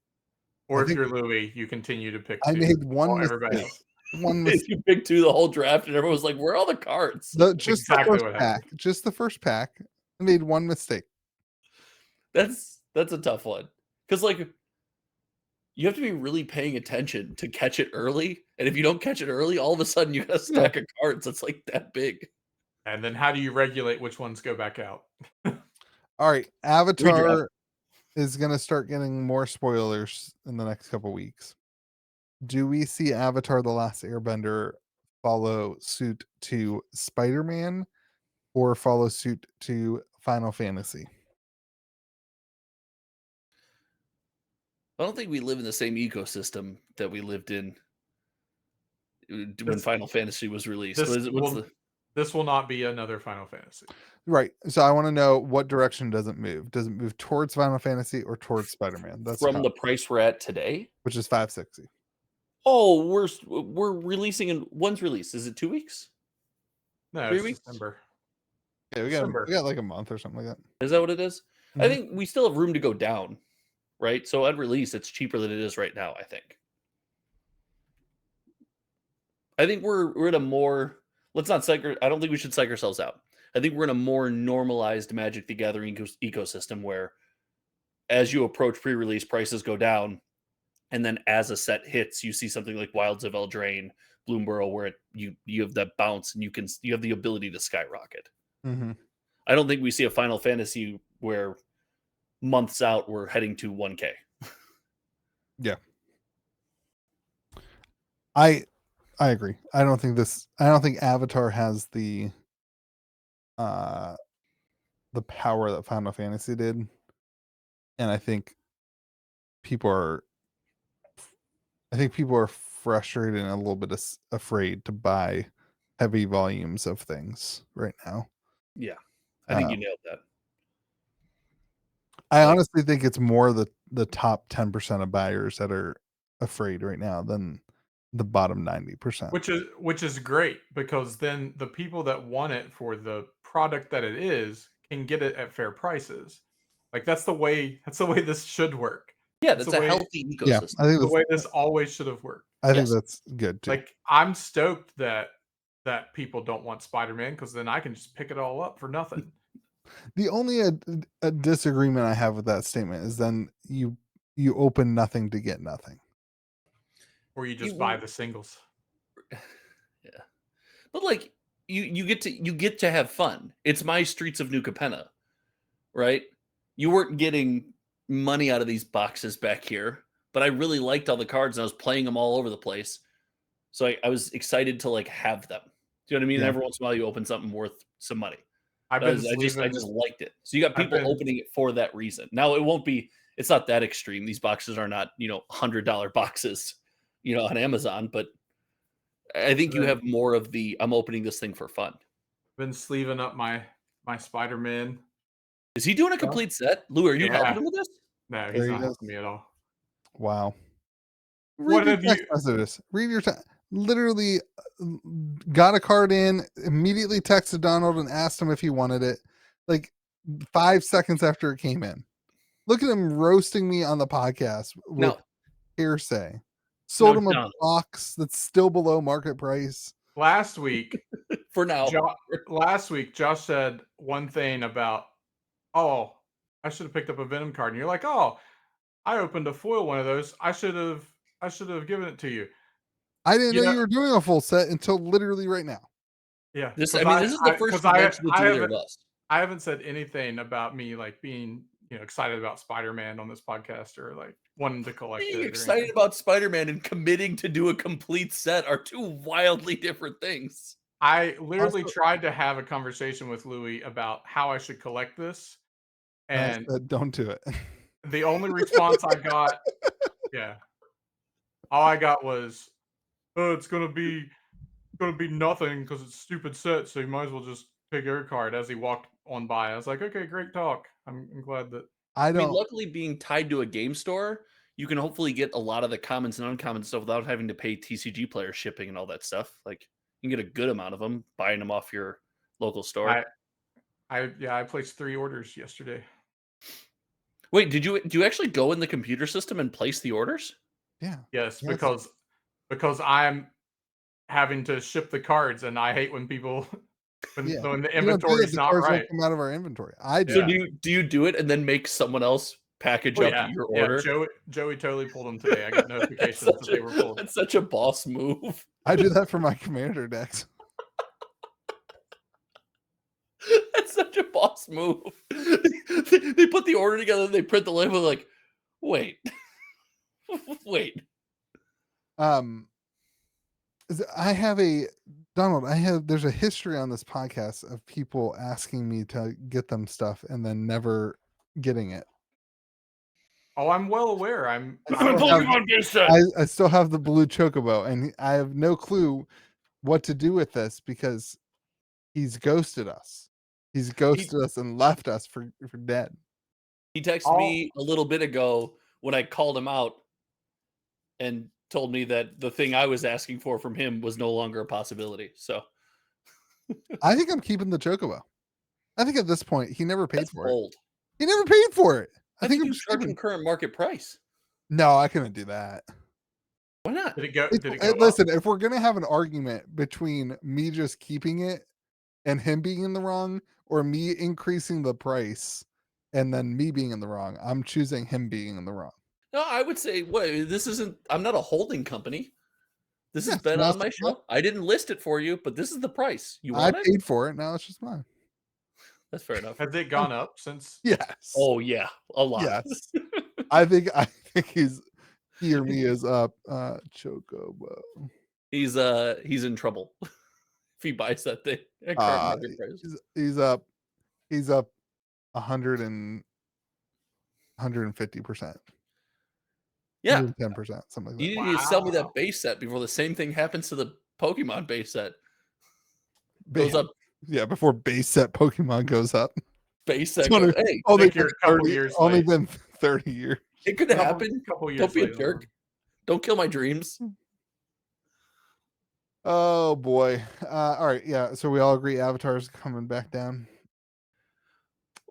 Or
I
if
think
you're Louis, you continue to pick 2.
I made one
while everybody
mistake.
else.
One mistake.
You picked 2 the whole draft, and everyone was like, "Where are all the cards?"
Just
exactly
the
what
first pack.
happened.
Just the first pack. I made one mistake.
That's a tough one because like you have to be really paying attention to catch it early, and if you don't catch it early, all of a sudden you got a stack of cards that's like that big.
And then how do you regulate which ones go back out?
All right, Avatar is going to start getting more spoilers in the next couple weeks. Do we see Avatar: The Last Airbender follow suit to Spider-Man or follow suit to Final Fantasy?
I don't think we live in the same ecosystem that we lived in when Final Fantasy was released.
This will not be another Final Fantasy.
Right. So I want to know, what direction does it move? Does it move towards Final Fantasy or towards Spider-Man? That's
From the price we're at today,
which is $560.
Oh, we're releasing in one's release. Is it 2 weeks?
No,
3
it's
weeks?
December.
Yeah, we got like a month or something like that.
Is that what it is? I
Mhm.
think we still have room to go down, right? So at release, it's cheaper than it is right now, I think. I think we're in a more, let's not psych, I don't think we should psych ourselves out. I think we're in a more normalized Magic the Gathering ecosystem where as you approach pre-release, prices go down, and then as a set hits, you see something like Wilds of Eldraine, Bloomburrow, where you have that bounce and you have the ability to skyrocket.
Mm-hmm.
I don't think we see a Final Fantasy where months out we're heading to 1K.
Yeah. I agree. I don't think Avatar has the power that Final Fantasy did. And I think people are frustrated and a little bit afraid to buy heavy volumes of things right now.
Yeah. I think you nailed that.
I honestly think it's more the top 10% of buyers that are afraid right now than the bottom 90%.
Which is great, because then the people that want it for the product that it is can get it at fair prices. Like that's the way this should work.
Yeah, that's a healthy ecosystem.
Yeah, I think
the way this always should have worked.
I think that's good too.
Like I'm stoked that people don't want Spider-Man, because then I can just pick it all up for nothing.
The only a disagreement I have with that statement is then you open nothing to get nothing.
Or you just buy the singles.
Yeah. But like you get to have fun. It's my Streets of New Capenna, right? You weren't getting money out of these boxes back here, but I really liked all the cards and I was playing them all over the place. So I was excited to like have them. Do you know what I mean?
Yeah.
And every once in a while you open something worth some money. I just liked it. So you got people opening it for that reason. Now it's not that extreme. These boxes are not, $100 boxes, on Amazon, but I think you have more of the, I'm opening this thing for fun.
Been sleeving up my Spider-Man.
Is he doing a complete set? Lou, are you helping him with this?
No, he's not helping me at all.
Wow.
What have you?
Read your text. Literally got a card in, immediately texted Donald and asked him if he wanted it, like 5 seconds after it came in. Look at him roasting me on the podcast with hearsay. Sold him a box that's still below market price.
Last week,
for now.
Josh said one thing about, I should have picked up a Venom card, and you're like, I opened a foil one of those. I should have given it to you.
I didn't know you were doing a full set until literally right now.
Yeah,
this is the first convention with either of us.
I haven't said anything about me like being excited about Spider-Man on this podcast, or like wanting to collect it.
Being excited about Spider-Man and committing to do a complete set are two wildly different things.
I literally
Also,
tried to have a conversation with Louis about how I should collect this,
I
and
said, don't do it.
the only response I got, yeah, all I got was, "Oh, it's gonna be nothing because it's stupid set, so you might as well just pick your card." As he walked on by, I was like, "Okay, great talk. I'm glad that."
I
I mean,
don't.
luckily being tied to a game store, you can hopefully get a lot of the commons and uncommon stuff without having to pay TCG player shipping and all that stuff. Like you can get a good amount of them buying them off your local store.
I I placed 3 orders yesterday.
Wait, do you actually go in the computer system and place the orders?
Yeah.
Yes,
Yes.
because I'm having to ship the cards, and I hate when people
Yeah.
when the
You don't do that.
inventory's
The
not
cards won't
right.
come out of our inventory. I
So
do.
Yeah.
do you do it and then make someone else package
Oh,
up
yeah.
your
Yeah,
order?
Joey totally pulled them today. I got
That's
notifications
such
that they
a
were pulled.
that's such a boss move.
I do that for my commander decks.
That's such a boss move. They put the order together, they print the label like, wait, wait.
Um, I have a Donald. There's a history on this podcast of people asking me to get them stuff and then never getting it.
Oh, I'm well aware.
I
I'm
still have
Pokemon base set.
I still have the blue chocobo, and I have no clue what to do with this because he's ghosted us. He's ghosted us and left us for dead.
He texted
all
me a little bit ago when I called him out and told me that the thing I was asking for from him was no longer a possibility. So
I think I'm keeping the chocobo. I think at this point he never paid
that's
for it.
bold.
He never paid for it.
I
I think
think
I'm
you
just
charge
keeping.
him current market price.
No, I couldn't do that.
Why not?
did it go up?
Listen, if we're gonna have an argument between me just keeping it and him being in the wrong, or me increasing the price and then me being in the wrong, I'm choosing him being in the wrong.
No, I would say, what, this isn't, I'm not a holding company. This has
Yeah,
been
now
on my show. I didn't list it for you, but this is the price. You
I
want it?
paid for it. Now it's just mine.
That's fair enough.
Has it gone up since?
Yes.
Oh yeah, a lot.
Yes. I think he or me is up. Chocobo.
He's in trouble if he buys that thing at current market price.
He's up 150%.
Yeah,
110%, something like that.
you need to sell me
Wow.
that base set before the same thing happens to the Pokemon base set.
Ba-
Goes up,
Yeah, before base set Pokemon goes up.
base set
It's only,
goes. Hey,
only
Think
been
you're a couple
30,
years
only
late.
been 30 years.
it could
Couple
happen.
couple years
Don't be a
late.
jerk. Don't kill my dreams.
Oh boy. All right, yeah. So we all agree Avatar's coming back down.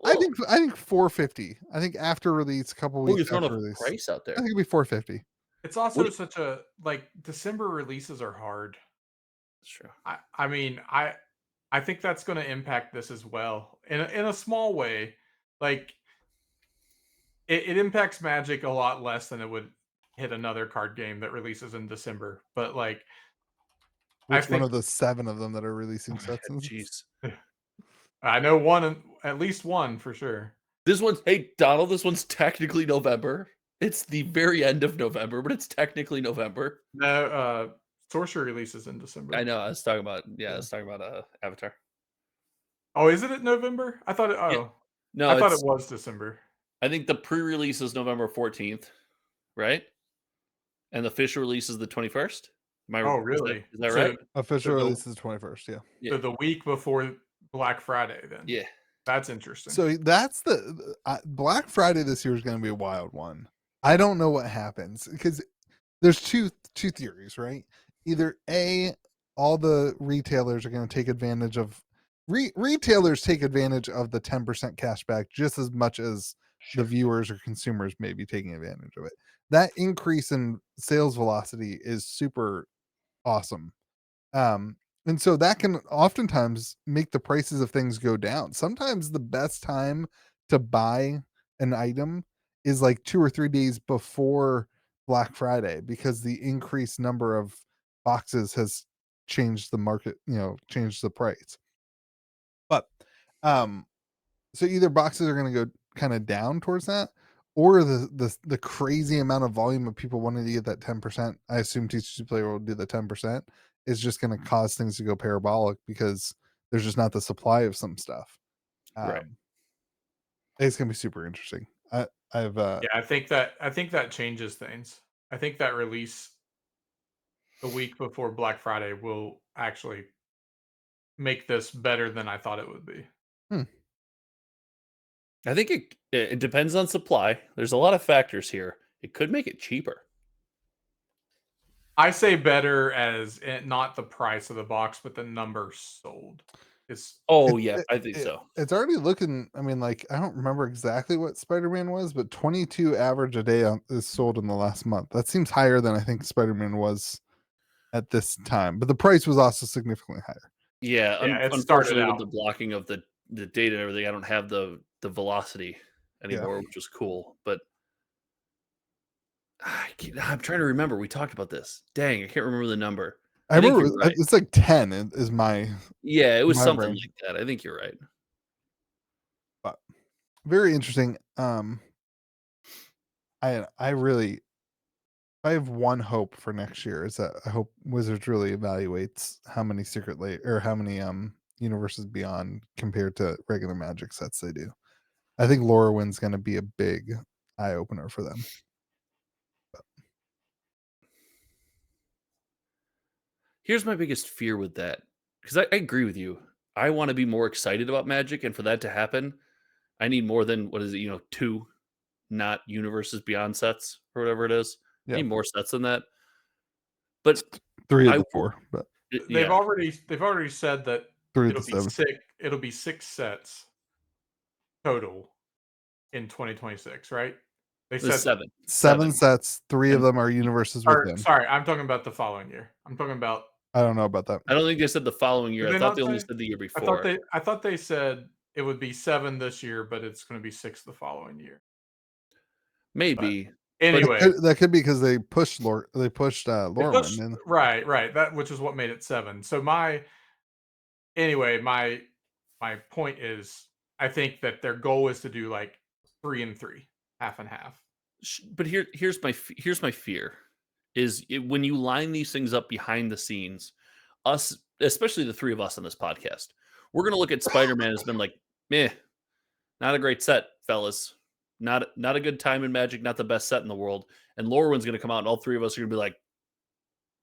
I think 450. I think after release, a couple
Oh, you're
weeks
throwing
after
a
release.
price out
I
there.
think it'll be 450.
It's also
What-
such a like December releases are hard.
Sure.
I mean, I think that's going to impact this as well in a small way. Like it impacts Magic a lot less than it would hit another card game that releases in December. But like I
Which one
think
of the 7 of them that are releasing sets?
Jeez.
I know one, at least one for sure.
This one's, hey, Donald, this one's technically November. It's the very end of November, but it's technically November.
No, Sorcerer releases in December.
I know. I was talking about, I was talking about Avatar.
Oh, isn't it November? I thought it.
Yeah.
Oh,
No,
I thought it was December.
I think the pre-release is November 14th, right? And the official release is the 21st.
Oh, really?
Is that right?
Official
So the-
release is 21st, yeah.
Yeah.
So the week before Black Friday, then.
Yeah.
That's interesting.
So that's the Black Friday this year is going to be a wild one. I don't know what happens because there's two theories, right? Either A, all the retailers are going to take advantage of retailers take advantage of the 10% cashback just as much as the viewers or consumers may be taking advantage of it. That increase in sales velocity is super awesome. And so that can oftentimes make the prices of things go down. Sometimes the best time to buy an item is like 2 or 3 days before Black Friday because the increased number of boxes has changed the market, changed the price. But so either boxes are going to go kind of down towards that, or the crazy amount of volume of people wanting to get that 10%. I assume TCG Player will do the 10%. is just going to cause things to go parabolic because there's just not the supply of some stuff.
Right.
It's going to be super interesting. I've
Yeah, I think that changes things. I think that release the week before Black Friday will actually make this better than I thought it would be.
I think it depends on supply. There's a lot of factors here. It could make it cheaper.
I say better as not the price of the box, but the number sold. It's
Oh yeah, I think so.
It's already looking. I mean, like I don't remember exactly what Spider-Man was, but 22 average a day is sold in the last month. That seems higher than I think Spider-Man was at this time, but the price was also significantly higher.
Yeah,
yeah, it started
unfortunately, with
out.
the blocking of the data and everything, I don't have the velocity anymore, which was cool. But I'm trying to remember. We talked about this. Dang, I can't remember the number.
I
I think
remember
you're right.
it's like 10 is my
Yeah, it was
my
something
brain.
like that. I think you're right.
But very interesting. I really I have one hope for next year is that I hope Wizards really evaluates how many secret late or how many universes beyond compared to regular Magic sets they do. I think Lorwyn's going to be a big eye opener for them.
Here's my biggest fear with that, because I agree with you. I want to be more excited about Magic, and for that to happen, I need more than what is it? 2 not universes beyond sets or whatever it is. I
Yeah.
need more sets than that. But
3 of
I
the 4, but
They've
yeah,
already said that
3 of the 7.
it'll be 6 sets total in 2026, right? They
the
said
7.
7 sets, 3 of
And
them are universes
or
within.
sorry, I'm talking about the following year. I'm talking about
I don't know about that.
I don't think they said the following year.
Did
I
they
thought
not
they only
say?
said the year before.
I thought they said it would be 7 this year, but it's gonna be 6 the following year. But
Maybe.
anyway,
That could be because they pushed
they
Lorwyn
pushed
and
right, that which is what made it 7. So my point is, I think that their goal is to do, like, 3 and 3, half and half.
But here's my fear is when you line these things up behind the scenes, us, especially the three of us on this podcast, we're gonna look at Spider-Man as been like, meh, not a great set, fellas. Not a good time in Magic, not the best set in the world. And Lorwyn's gonna come out, and all three of us are gonna be like,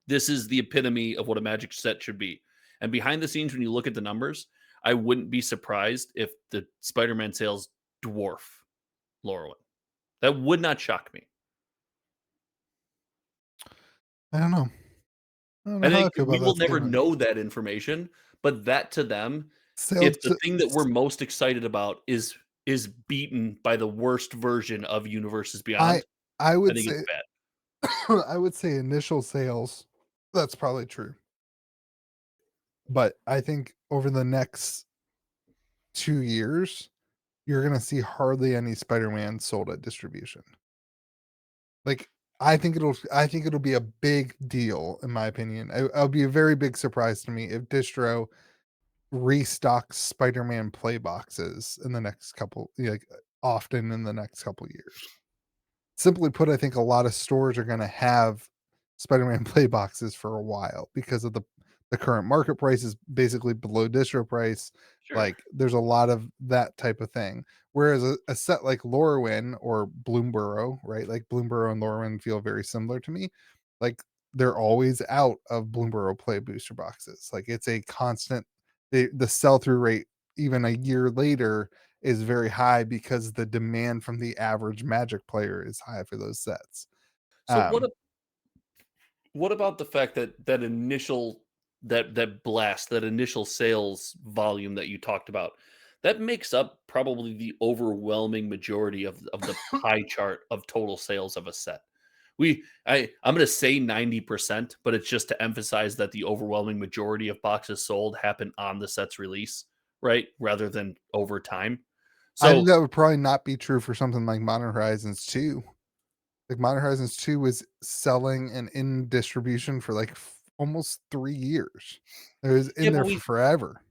this is the epitome of what a Magic set should be. And behind the scenes, when you look at the numbers, I wouldn't be surprised if the Spider-Man sales dwarf Lorwyn. That would not shock me.
I don't know. I don't know
I
how I
think
feel
we
about
will
that
never
statement.
know that information, but that to them,
Sales
if the thing that we're most excited about is beaten by the worst version of Universes Beyond,
I
I
would
think
say
it's bad.
I would say initial sales, that's probably true. But I think over the next 2 years, you're going to see hardly any Spider-Man sold at distribution. Like I think it'll be a big deal in my opinion. It'll be a very big surprise to me if distro restocks Spider-Man play boxes in the next couple like often in the next couple years. Simply put, I think a lot of stores are going to have Spider-Man play boxes for a while because of the current market price is basically below distro price.
Sure.
Like there's a lot of that type of thing. Whereas a set like Lorwyn or Bloomborough, right? Like Bloomborough and Lorwyn feel very similar to me. Like they're always out of Bloomborough play booster boxes. Like it's a constant the sell-through rate even a year later is very high because the demand from the average Magic player is high for those sets.
So what about the fact that that initial sales volume that you talked about, that makes up probably the overwhelming majority of the pie chart of total sales of a set. I'm going to say 90%, but it's just to emphasize that the overwhelming majority of boxes sold happen on the set's release, right? Rather than over time.
I think
So
that would probably not be true for something like Modern Horizons 2. Like Modern Horizons 2 was selling and in distribution for like almost 3 years. It was in
yeah,
there
but
for forever.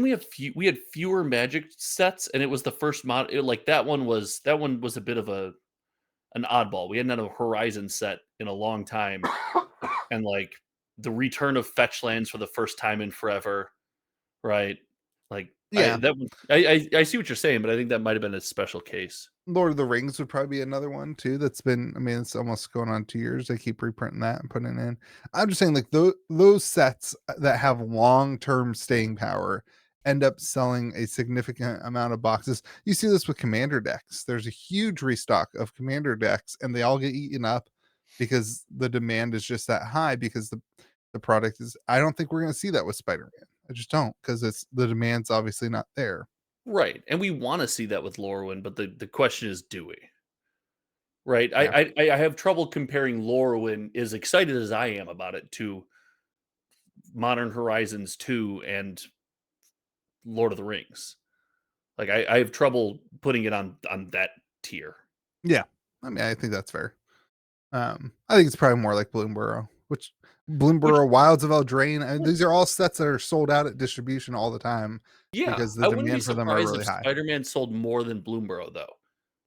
we had fewer Magic sets, and it was the first like that one was a bit of an oddball. We hadn't had a Horizon set in a long time, and like the return of fetch lands for the first time in forever, right? Like,
Yeah.
I see what you're saying, but I think that might have been a special case.
Lord of the Rings would probably be another one too. That's been, I mean, it's almost going on 2 years. They keep reprinting that and putting it in. I'm just saying, like those sets that have long-term staying power end up selling a significant amount of boxes. You see this with commander decks. There's a huge restock of commander decks, and they all get eaten up because the demand is just that high. Because the product is. I don't think we're going to see that with Spider-Man. I just don't, because it's the demand's obviously not there.
Right. And we want to see that with Lorwyn, but the question is, do we? Right.
Yeah.
I have trouble comparing Lorwyn, as excited as I am about it, to Modern Horizons 2 and Lord of the Rings. Like, I have trouble putting it on that tier.
Yeah. I mean, I think that's fair. I think it's probably more like Bloomburrow, which Wilds of Eldraine, and these are all sets that are sold out at distribution all the time
Yeah,
because the
I wouldn't be
demand for them are
surprised
really
if
high.
Spider-Man sold more than Bloomburrow, though.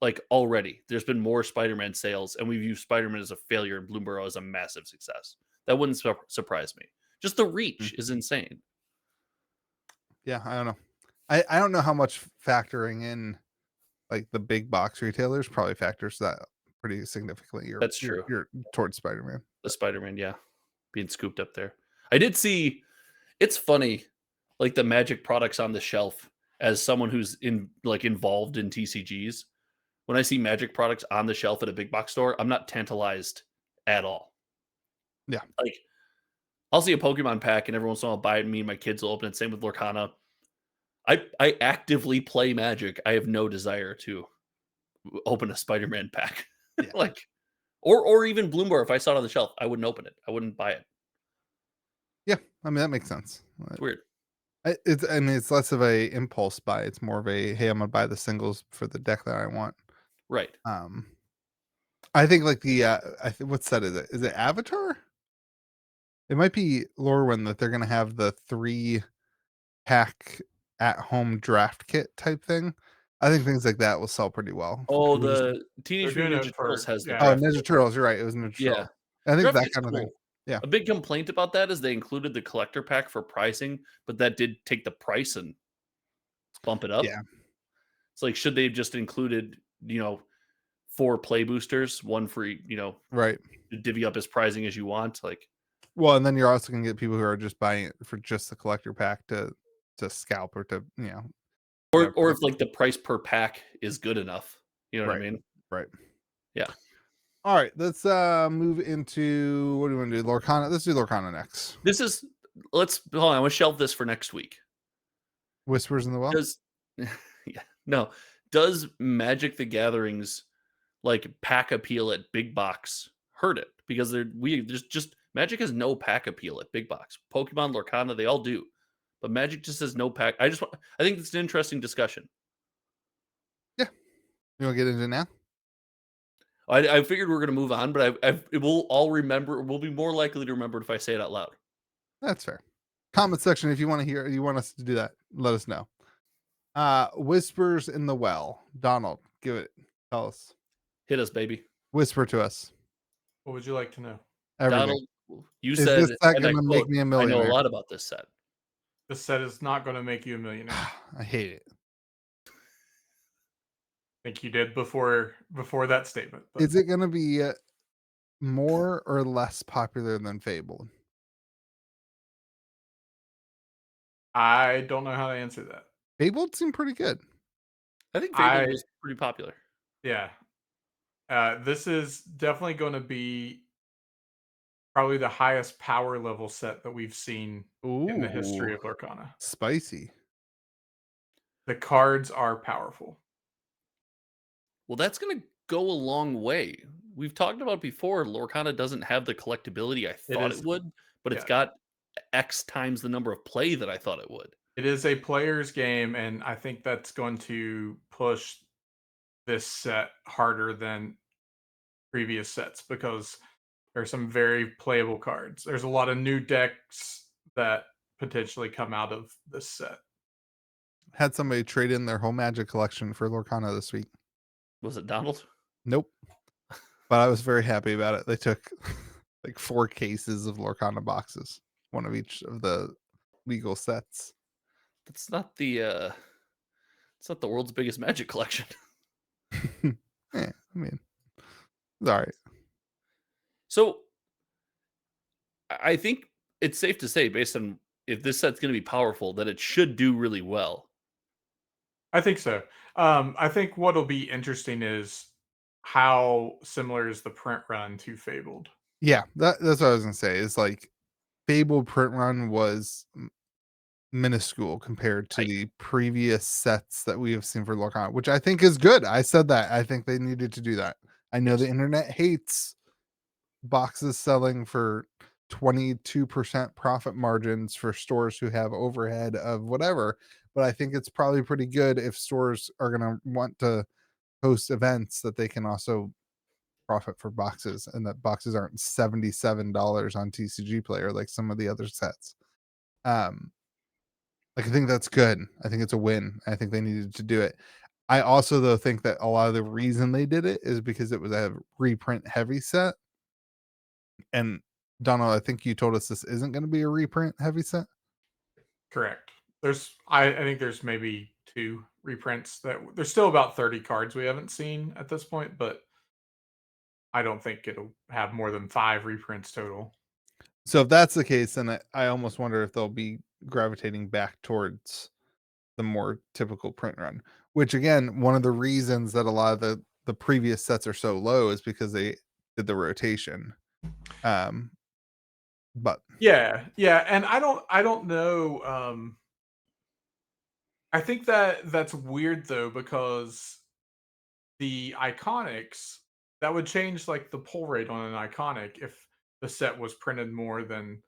Like, already, there's been more Spider-Man sales, and we view Spider-Man as a failure and Bloomburrow as a massive success. That wouldn't surprise me. Just the reach is insane.
Yeah, I don't know. I don't know how much factoring in like the big box retailers probably factors that pretty significantly.
That's true.
You're towards Spider-Man.
The Spider-Man, yeah, being scooped up there. I did see. It's funny, like the Magic products on the shelf. As someone who's involved in TCGs, when I see Magic products on the shelf at a big box store, I'm not tantalized at all.
Yeah.
Like, I'll see a Pokemon pack and every once in a while I'll buy it and me and my kids will open it. Same with Lorcana. I actively play Magic. I have no desire to open a Spider-Man pack.
Yeah.
Like, or even Bloomberg. If I saw it on the shelf, I wouldn't open it. I wouldn't buy it.
Yeah, I mean that makes sense.
It's weird.
I mean, it's less of a impulse buy. It's more of a, hey, I'm gonna buy the singles for the deck that I want.
Right.
I think like what set is it? Is it Avatar? It might be Lorwyn that they're gonna have the 3-pack at home draft kit type thing. I think things like that will sell pretty well.
Oh,
People just-
the Teenage
They're doing
Mutant
it
Ninja Turtles
for-
has the
yeah.
oh,
draft
Ninja
kit.
Turtles. You're right. It was Ninja
Yeah.
Turtles. I think
Draft
that
kit's
kind of thing.
cool.
Yeah.
A big complaint about that is they included the collector pack for pricing, but that did take the price and bump it up.
Yeah.
It's like, should they have just included, 4 play boosters, one for,
Right.
divvy up as pricing as you want? Like,
Well, and then you're also gonna get people who are just buying it for just the collector pack to scalp or to
or if like the price per pack is good enough. You know what I
Right.
mean?
Right.
Yeah.
All right, let's move into, what do you want to do? Lorcana. Let's do Lorcana next.
Let's hold on. I want to shelve this for next week.
Whispers in the Well.
Does Magic the Gatherings like pack appeal at big box hurt it? Because there's just Magic has no pack appeal at big box. Pokemon, Lorcana, they all do, but Magic just has no pack. I think it's an interesting discussion.
Yeah, you want to get into it now?
I figured we are going to move on, but we'll all remember. We'll be more likely to remember it if I say it out loud.
That's fair. Comment section if you want to hear. You want us to do that? Let us know. Whispers in the Well. Donald, give it. Tell us.
Hit us, baby.
Whisper to us.
What would you like to know?
Everything.
Donald, you
Is
said,
this set
and I
gonna
quote,
make me a
I know
millionaire?
a lot about this set.
This set is not going to make you a millionaire.
I hate it.
I think you did before that statement. But
Is it going to be more or less popular than Fable?
I don't know how to answer that.
Fable seemed pretty good.
I think Fable was pretty popular.
Yeah. This is definitely going to be probably the highest power level set that we've seen in the history of Lorcana.
Spicy.
The cards are powerful.
Well, that's going to go a long way. We've talked about before, Lorcana doesn't have the collectability I thought it would, but it's got X times the number of play that I thought it would.
It is a player's game, and I think that's going to push this set harder than previous sets because there's some very playable cards. There's a lot of new decks that potentially come out of this set.
Had somebody trade in their whole Magic collection for Lorcana this week.
Was it Donald?
Nope. But I was very happy about it. They took like 4 cases of Lorcana boxes, one of each of the legal sets.
That's not the it's not the world's biggest Magic collection.
Yeah, I mean, it's all right.
So I think it's safe to say, based on if this set's going to be powerful, that it should do really well.
I think so. I think what'll be interesting is how similar is the print run to Fabled.
Yeah, that's what I was gonna say. Is like Fable print run was minuscule compared to
I
the previous sets that we have seen for Lorcana, which I think is good. I said that. I think they needed to do that. I know the
Yes.
internet hates boxes selling for 22% profit margins for stores who have overhead of whatever, but I think it's probably pretty good if stores are going to want to host events that they can also profit for boxes, and that boxes aren't $77 on TCG Player like some of the other sets. Um, like I think that's good. I think it's a win. I think they needed to do it. I also though think that a lot of the reason they did it is because it was a reprint heavy set. And Donald, I think you told us this isn't going to be a reprint heavy set.
Correct. I think there's maybe 2 reprints that there's still about 30 cards we haven't seen at this point, but I don't think it'll have more than 5 reprints total.
So if that's the case, then I almost wonder if they'll be gravitating back towards the more typical print run, which again, one of the reasons that a lot of the previous sets are so low is because they did the rotation. Um, but
Yeah, yeah, and I don't know, I think that that's weird though because the iconics that would change like the pull rate on an iconic if the set was printed more than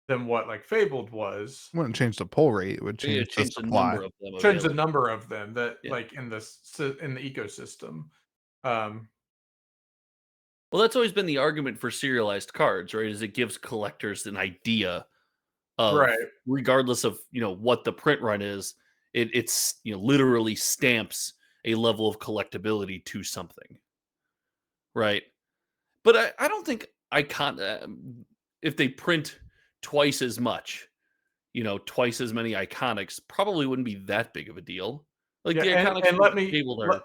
what like Fabled was.
wouldn't change the pull rate; it would
Yeah,
change the
change the
supply.
number of them
Change the
available.
number of them that
Yeah.
like in the ecosystem. Um,
Well, that's always been the argument for serialized cards, right? Is it gives collectors an idea of,
right.
regardless of what the print run is, it's literally stamps a level of collectability to something, right? But I don't think if they print twice as much, twice as many iconics, probably wouldn't be that big of a deal. Like
Yeah,
the iconics
and
for Fable
let,
are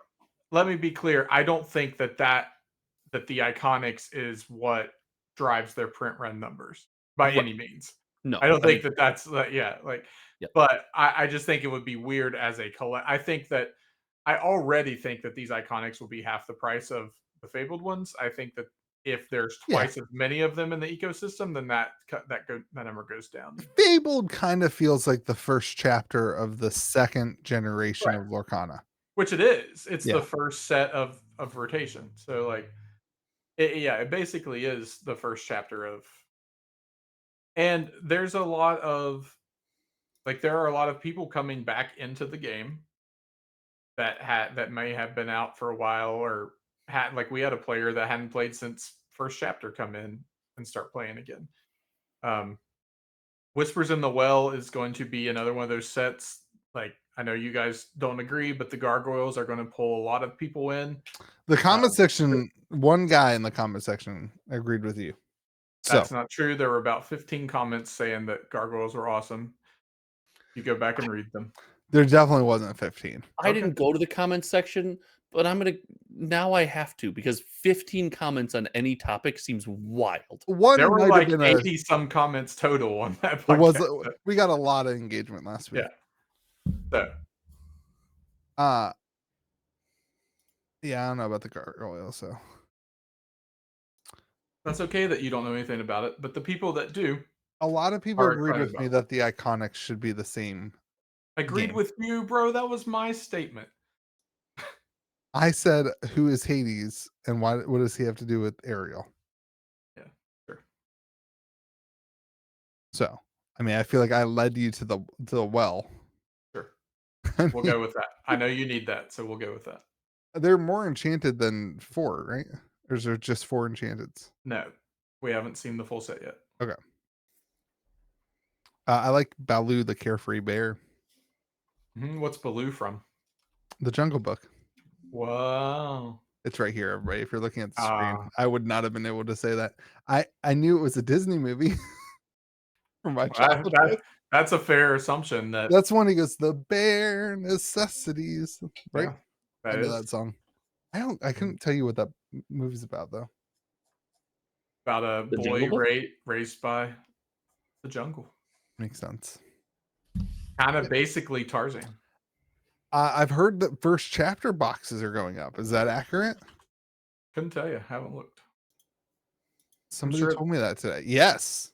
let me be clear. I don't think that the iconics is what drives their print run numbers by
right.
any means. I
No,
don't
I mean,
think that that's yeah, like
yeah,
but I just think it would be weird as a collect I think that I already think that these iconics will be half the price of the fabled ones. I think that if there's
Yeah,
twice as many of them in the ecosystem, then that number goes down.
Fabled kind of feels like the first chapter of the second generation
Right.
of Lorcana.
Which it is. It's the
Yeah,
first set of rotation. So like yeah, it basically is the first chapter of and there's a lot of like there are a lot of people coming back into the game that may have been out for a while or had like we had a player that hadn't played since first chapter come in and start playing again. Um, Whispers in the Well is going to be another one of those sets. Like I know you guys don't agree, but the gargoyles are going to pull a lot of people in.
the comment
Um,
section. One guy in the comment section agreed with you. So
that's not true. There were about 15 comments saying that gargoyles were awesome. You go back and read them.
there definitely wasn't 15.
I
Okay.
didn't go to the comments section, but I have to because 15 comments on any topic seems wild.
One
There were
might have
like
been a
80 some comments total on that
there was
podcast.
we got a lot of engagement last week.
Yeah. So
Uh yeah, I don't know about the gargoyle, so
that's okay that you don't know anything about it, but the people that do
a lot of people
are
agreed
excited
with me
about it.
that the iconics should be the same
Agreed
game.
with you, bro. That was my statement.
I said, "Who is Hades, and what does he have to do with Ariel?"
Yeah, sure,
So, I mean, I feel like I led you to the well.
sure.
I
We'll
mean,
go with that. I know you need that, so we'll go with that.
they're more enchanted than 4, right? Or is there just 4 enchanteds?
No, we haven't seen the full set yet.
Okay. I like Baloo the carefree bear,
What's Baloo from?
the Jungle Book.
Wow.
It's right here, everybody. If you're looking at the screen,
Ah,
I would not have been able to say that. I knew it was a Disney movie from my
that
childhood.
that that's a fair assumption that
That's when he goes, the bare necessities, right?
yeah,
I
that
know
is
that song. I couldn't tell you what that movie's about though.
about a
The Jungle
boy
Book?
raised by the jungle.
Makes sense.
Kind of basically Tarzan.
I've heard that first chapter boxes are going up. Is that accurate?
Couldn't tell you. Haven't looked. I'm
Somebody
sure.
told me that today. Yes,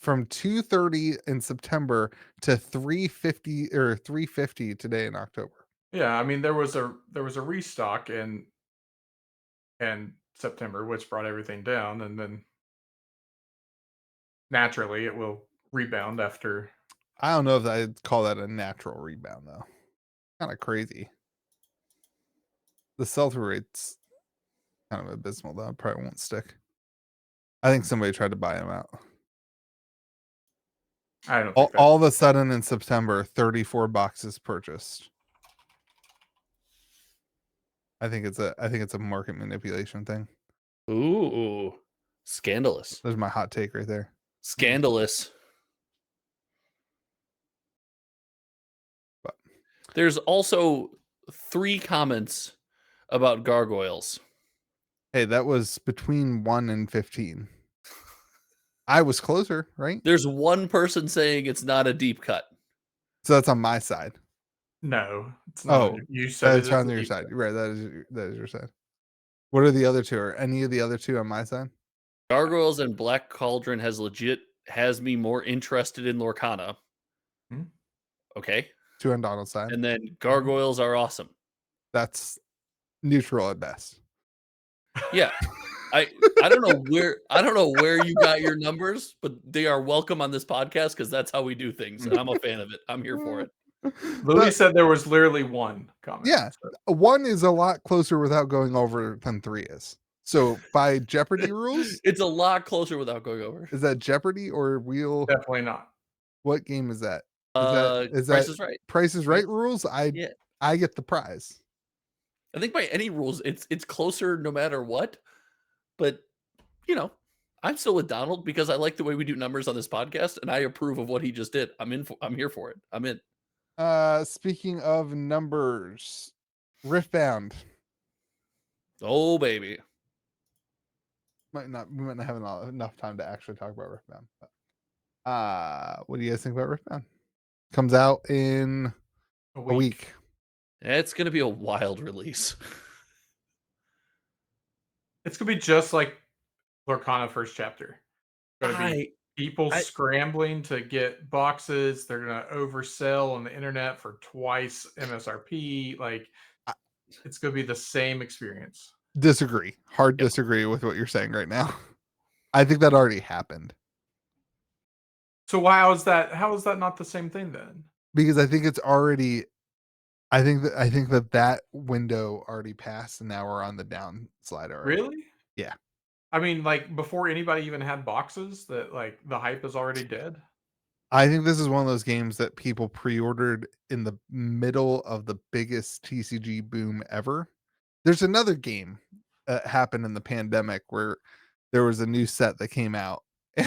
from 2:30 in September to 3:50 or 3:50 today in October.
Yeah, I mean there was a restock in September, which brought everything down, and then naturally it will rebound after.
I don't know if I'd call that a natural rebound though. Kind of crazy. The sell-through rate's kind of abysmal though. It probably won't stick. I think somebody tried to buy them out.
I don't
All,
think that.
all of a sudden in September, 34 boxes purchased. I think it's a market manipulation thing.
Ooh, scandalous.
There's my hot take right there.
Scandalous.
But
There's also 3 comments about gargoyles.
hey, that was between 1 and 15. I was closer, right?
There's one person saying it's not a deep cut.
So that's on my side.
No, it's not.
Oh,
You said it
that's
is
on
a
your
deep
side.
cut.
You're right. That is your side. What are the other two? Are any of the other two on my side?
Gargoyles and Black Cauldron has me more interested in Lorcana.
Hmm?
Okay.
Two on Donald's side.
And then gargoyles are awesome.
That's neutral at best.
Yeah. I don't know where you got your numbers, but they are welcome on this podcast because that's how we do things. And I'm a fan of it. I'm here for it.
Louis
But,
said there was literally one comment.
yeah,
So.
1 is a lot closer without going over than 3 is. So by Jeopardy rules,
It's a lot closer without going over.
is that Jeopardy or Wheel?
Definitely not.
What game is that? Is
Price
that
is Right.
Price is Right rules?
Yeah.
I get the prize.
I think by any rules, it's closer no matter what. But I'm still with Donald because I like the way we do numbers on this podcast, and I approve of what he just did. I'm here for it. I'm in.
Speaking of numbers, Riftbound.
Oh baby.
We might not have enough time to actually talk about Riftbound. But, what do you guys think about Riftbound? Comes out in
A
a week.
It's gonna be a wild release.
It's gonna be just like Lorcana first chapter. Gonna be people
I-
scrambling to get boxes. They're gonna oversell on the internet for twice MSRP. Like
I-
it's gonna be the same experience.
Disagree. Hard
Yep.
disagree with what you're saying right now. I think that already happened.
So how is that not the same thing then?
Because I think it's already I think that window already passed and now we're on the downslide already.
Really?
Yeah.
I mean, like before anybody even had boxes, that like the hype is already dead.
I think this is one of those games that people pre-ordered in the middle of the biggest TCG boom ever. There's another game that happened in the pandemic where there was a new set that came out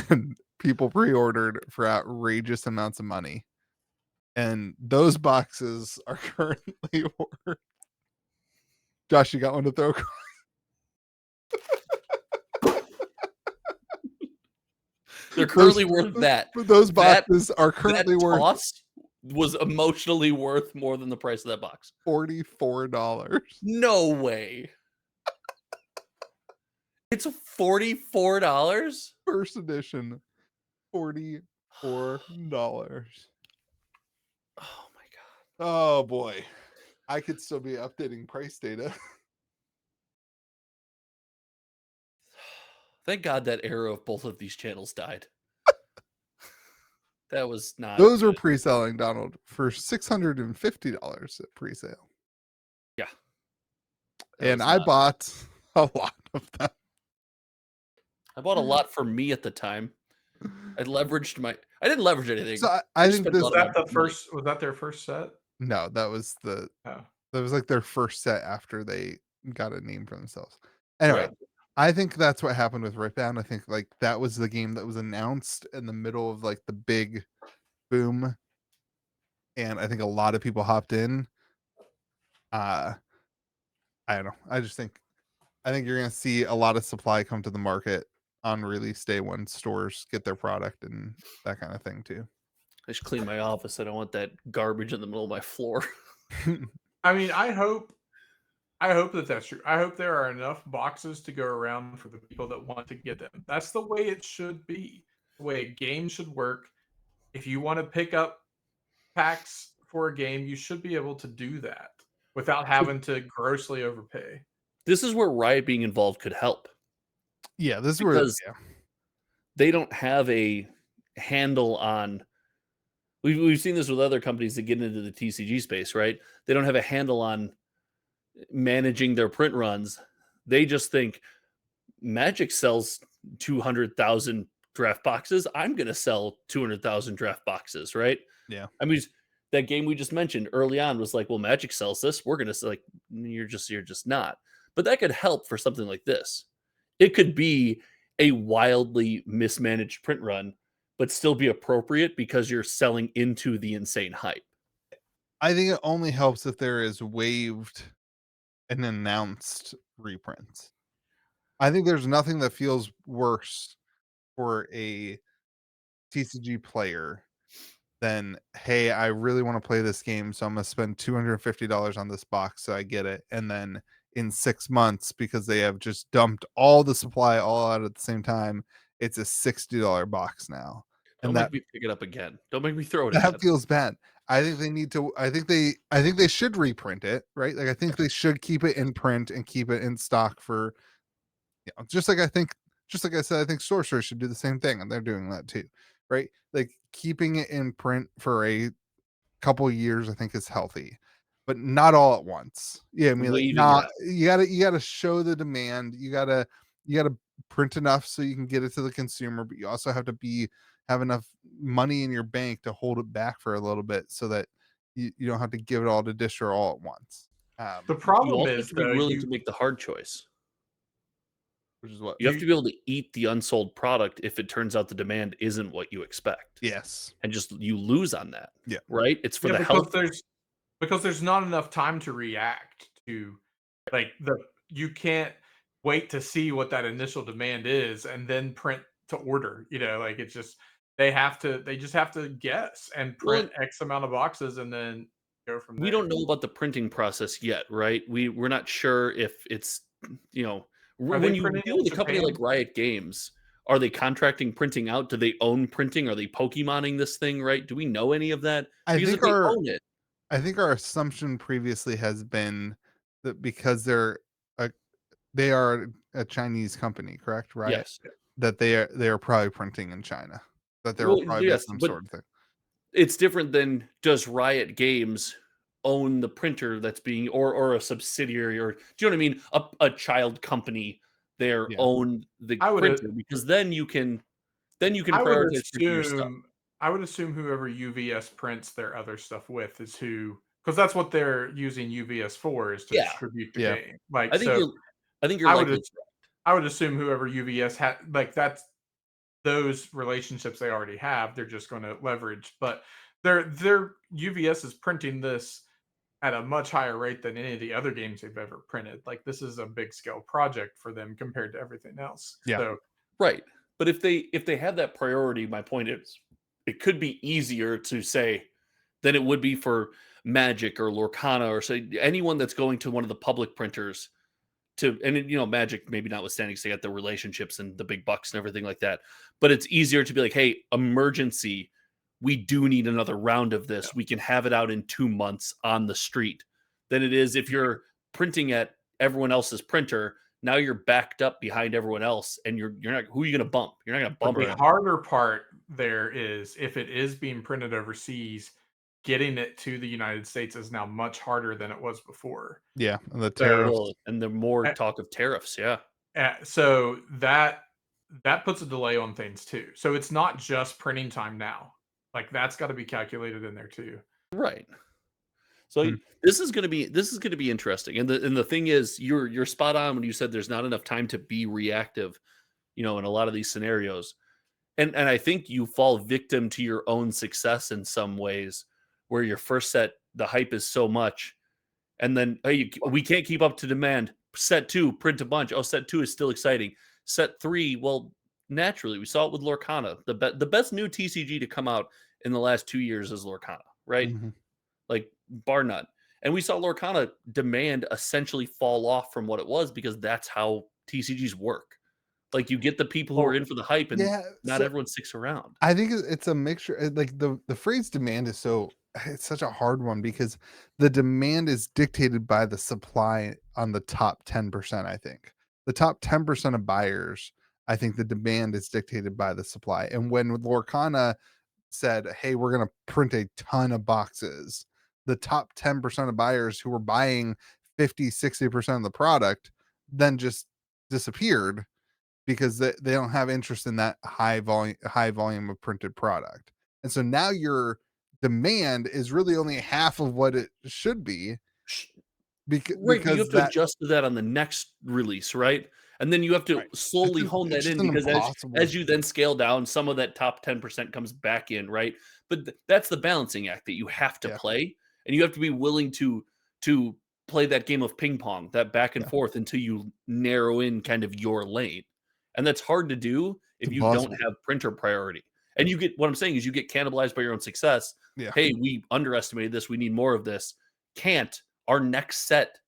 and people pre-ordered for outrageous amounts of money. And those boxes are currently worth. Josh, you got one to throw?
They're currently worth that.
Those boxes are currently worth
toss was emotionally worth more than the price of that box.
$44.
No way. It's $44?
First edition, $44.
Oh my god.
Oh boy. I could still be updating price data.
Thank God that era of both of these channels died. That was not
Those
good.
were pre-selling, Donald, for $650 at pre-sale.
Yeah.
And I bought a lot of them.
I bought a lot for me at the time. I didn't leverage anything.
So I think
spent
this
a lot of money.
Was that their first set?
no, that was
Oh.
like their first set after they got a name for themselves. Anyway,
Right.
I think that's what happened with Ripbound. I think like that was the game that was announced in the middle of like the big boom, and I think a lot of people hopped in. Uh, I don't know. I think you're gonna see a lot of supply come to the market on release day when stores get their product and that kind of thing too.
I should clean my office. I don't want that garbage in the middle of my floor.
I mean, I hope that that's true. I hope there are enough boxes to go around for the people that want to get them. That's the way it should be. The way a game should work. If you want to pick up packs for a game, you should be able to do that without having to grossly overpay.
This is where Riot being involved could help
Yeah, this is where
because they don't have a handle on. We've seen this with other companies that get into the TCG space, right? They don't have a handle on managing their print runs. They just think Magic sells 200,000 draft boxes. I'm going to sell 200,000 draft boxes, right?
Yeah.
I mean, that game we just mentioned early on was like, well, Magic sells this. We're going to like, you're just not. But that could help for something like this. It could be a wildly mismanaged print run, but still be appropriate because you're selling into the insane hype.
I think it only helps if there is waived and announced reprints. I think there's nothing that feels worse for a TCG player than, hey, I really want to play this game, so I'm gonna spend $250 on this box so I get it. And then in 6 months, because they have just dumped all the supply all out at the same time, it's a $60 box now.
Don't
And
make me pick it up again. Don't make me throw it again.
that feels bad. I think they need to. I think they should reprint it, right? Like I think they should keep it in print and keep it in stock for, just like I said, I think sorcerers should do the same thing, and they're doing that too, right? Like keeping it in print for a couple years, I think is healthy, but not all at once. Yeah, I mean, like
Waving it
not
out.
you gotta show the demand. You gotta print enough so you can get it to the consumer, but you also have to have enough money in your bank to hold it back for a little bit so that you don't have to give it all to distro all at once.
The
You
problem
also have
is
to be
though,
willing to make the hard choice.
Which is what
You have to be able to eat the unsold product if it turns out the demand isn't what you expect.
yes.
And just you lose on that.
Yeah.
Right? It's for
yeah,
the
because
health.
there's not enough time to react to like you can't wait to see what that initial demand is and then print to order. Like it's just they just have to guess and
Well,
print X amount of boxes and then go from
we
there.
don't know about the printing process yet, right? We're not sure if it's
Are they
when you
printing
deal
in
with a company
Japan?
like Riot Games, are they contracting printing out? Do they own printing? Are they Pokemoning this thing, right? Do we know any of that?
I
Because if
think
they
our
own it,
I think our assumption previously has been that because a they are a Chinese company, correct? Right?
yes.
That they are probably printing in China. That there will
Well,
probably be
yes,
some
but
sort of thing.
it's different than does Riot Games own the printer that's being or a subsidiary or do you know what I mean? A child company there
Yeah.
own the
I would
printer because then you can
I would
prioritize printing your stuff.
assume I would assume whoever UVS prints their other stuff with is because that's what they're using UVS for is to
Yeah.
distribute the
Yeah.
game. Like
I think
so,
you're I think you're
I would
likely
as- I would assume whoever UVS had like that's those relationships they already have. They're just going to leverage, but their UVS is printing this at a much higher rate than any of the other games they've ever printed. Like this is a big scale project for them compared to everything else.
Yeah.
So
right. But if they have that priority, my point is it could be easier to say than it would be for Magic or Lorcana or say anyone that's going to one of the public printers Magic maybe notwithstanding because they got the relationships and the big bucks and everything like that. But it's easier to be like, hey, emergency, we do need another round of this.
yeah.
We can have it out in 2 months on the street than it is if you're printing at everyone else's printer. Now you're backed up behind everyone else, and you're not. Who are you going to bump? You're not going to
But
bump
the
them.
harder part there is if it is being printed overseas, getting it to the United States is now much harder than it was before.
Yeah. And the
So,
tariffs.
And the more
uh,
talk of tariffs, yeah,
so that puts a delay on things too. So it's not just printing time now. Like that's got to be calculated in there too.
right. So
Hmm.
this is gonna be interesting. And the thing is, you're spot on when you said there's not enough time to be reactive, in a lot of these scenarios. And I think you fall victim to your own success in some ways, where your first set, the hype is so much, and then, "Hey, we can't keep up to demand. Set 2, print a bunch. Oh, set 2 is still exciting. Set 3, well, naturally, we saw it with Lorcana. The best new TCG to come out in the last 2 years is Lorcana, right?
Hmm.
Like, bar none. And we saw Lorcana demand essentially fall off from what it was because that's how TCGs work. Like, you get the people who are
Well,
in for the hype, and
yeah.
not
So
everyone sticks around.
I think it's a mixture. Like the phrase demand is it's such a hard one because the demand is dictated by the supply on the top 10%. I think the top 10% of buyers. I think the demand is dictated by the supply. And when Lorcana said, "Hey, we're going to print a ton of boxes," the top 10% of buyers who were buying 50, 60% of the product then just disappeared because they don't have interest in that high volume of printed product. And so now your demand is really only half of what it should be
Sh
because
Right, but you have
because
to
that
adjust to that on the next release, right? And then you have to
right.
slowly hone
It's
that
just
in
an
because
impossible.
as you then scale down, some of that top 10% comes back in, right? But that's the balancing act that you have to
Yeah.
play, and you have to be willing to play that game of ping pong, that back and
Yeah.
forth until you narrow in kind of your lane. And that's hard to do
It's
if you don't
impossible.
have printer priority. And you get what I'm saying is you get cannibalized by your own success.
Yeah.
"Hey, we underestimated this, we need more of this." Can't. Our next set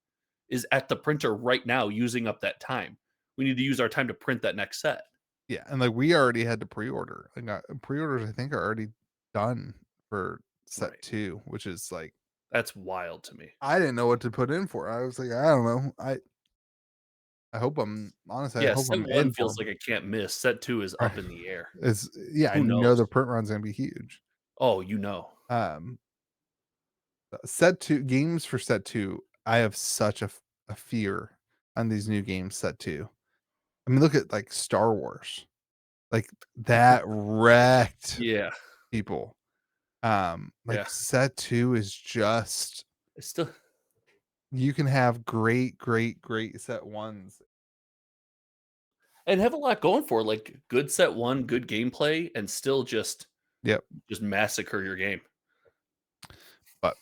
is at the printer right now using up that time. We need to use our time to print that next set.
Yeah. And like we already had to pre-order. Like pre-orders I think are already done for set
Right.
2, which is like
That's wild to me.
I didn't know what to put in for. I was like, I don't know. I hope I
Yeah,
hope
set
I'm
1
in for
feels
'em.
like a can't miss. Set 2 is
Right.
up in the air.
It's yeah,
Who
and
knows?
the print run's gonna be huge.
Oh, you know.
Um, set 2 games for set 2, I have such a fear on these new games set 2. I mean, look at like Star Wars. Like that wrecked
Yeah,
people.
yeah.
Like set 2 is just
It's still
you can have great, great, great set ones.
and have a lot going for it, like, good set 1, good gameplay, and still
Yep.
just massacre your game.
But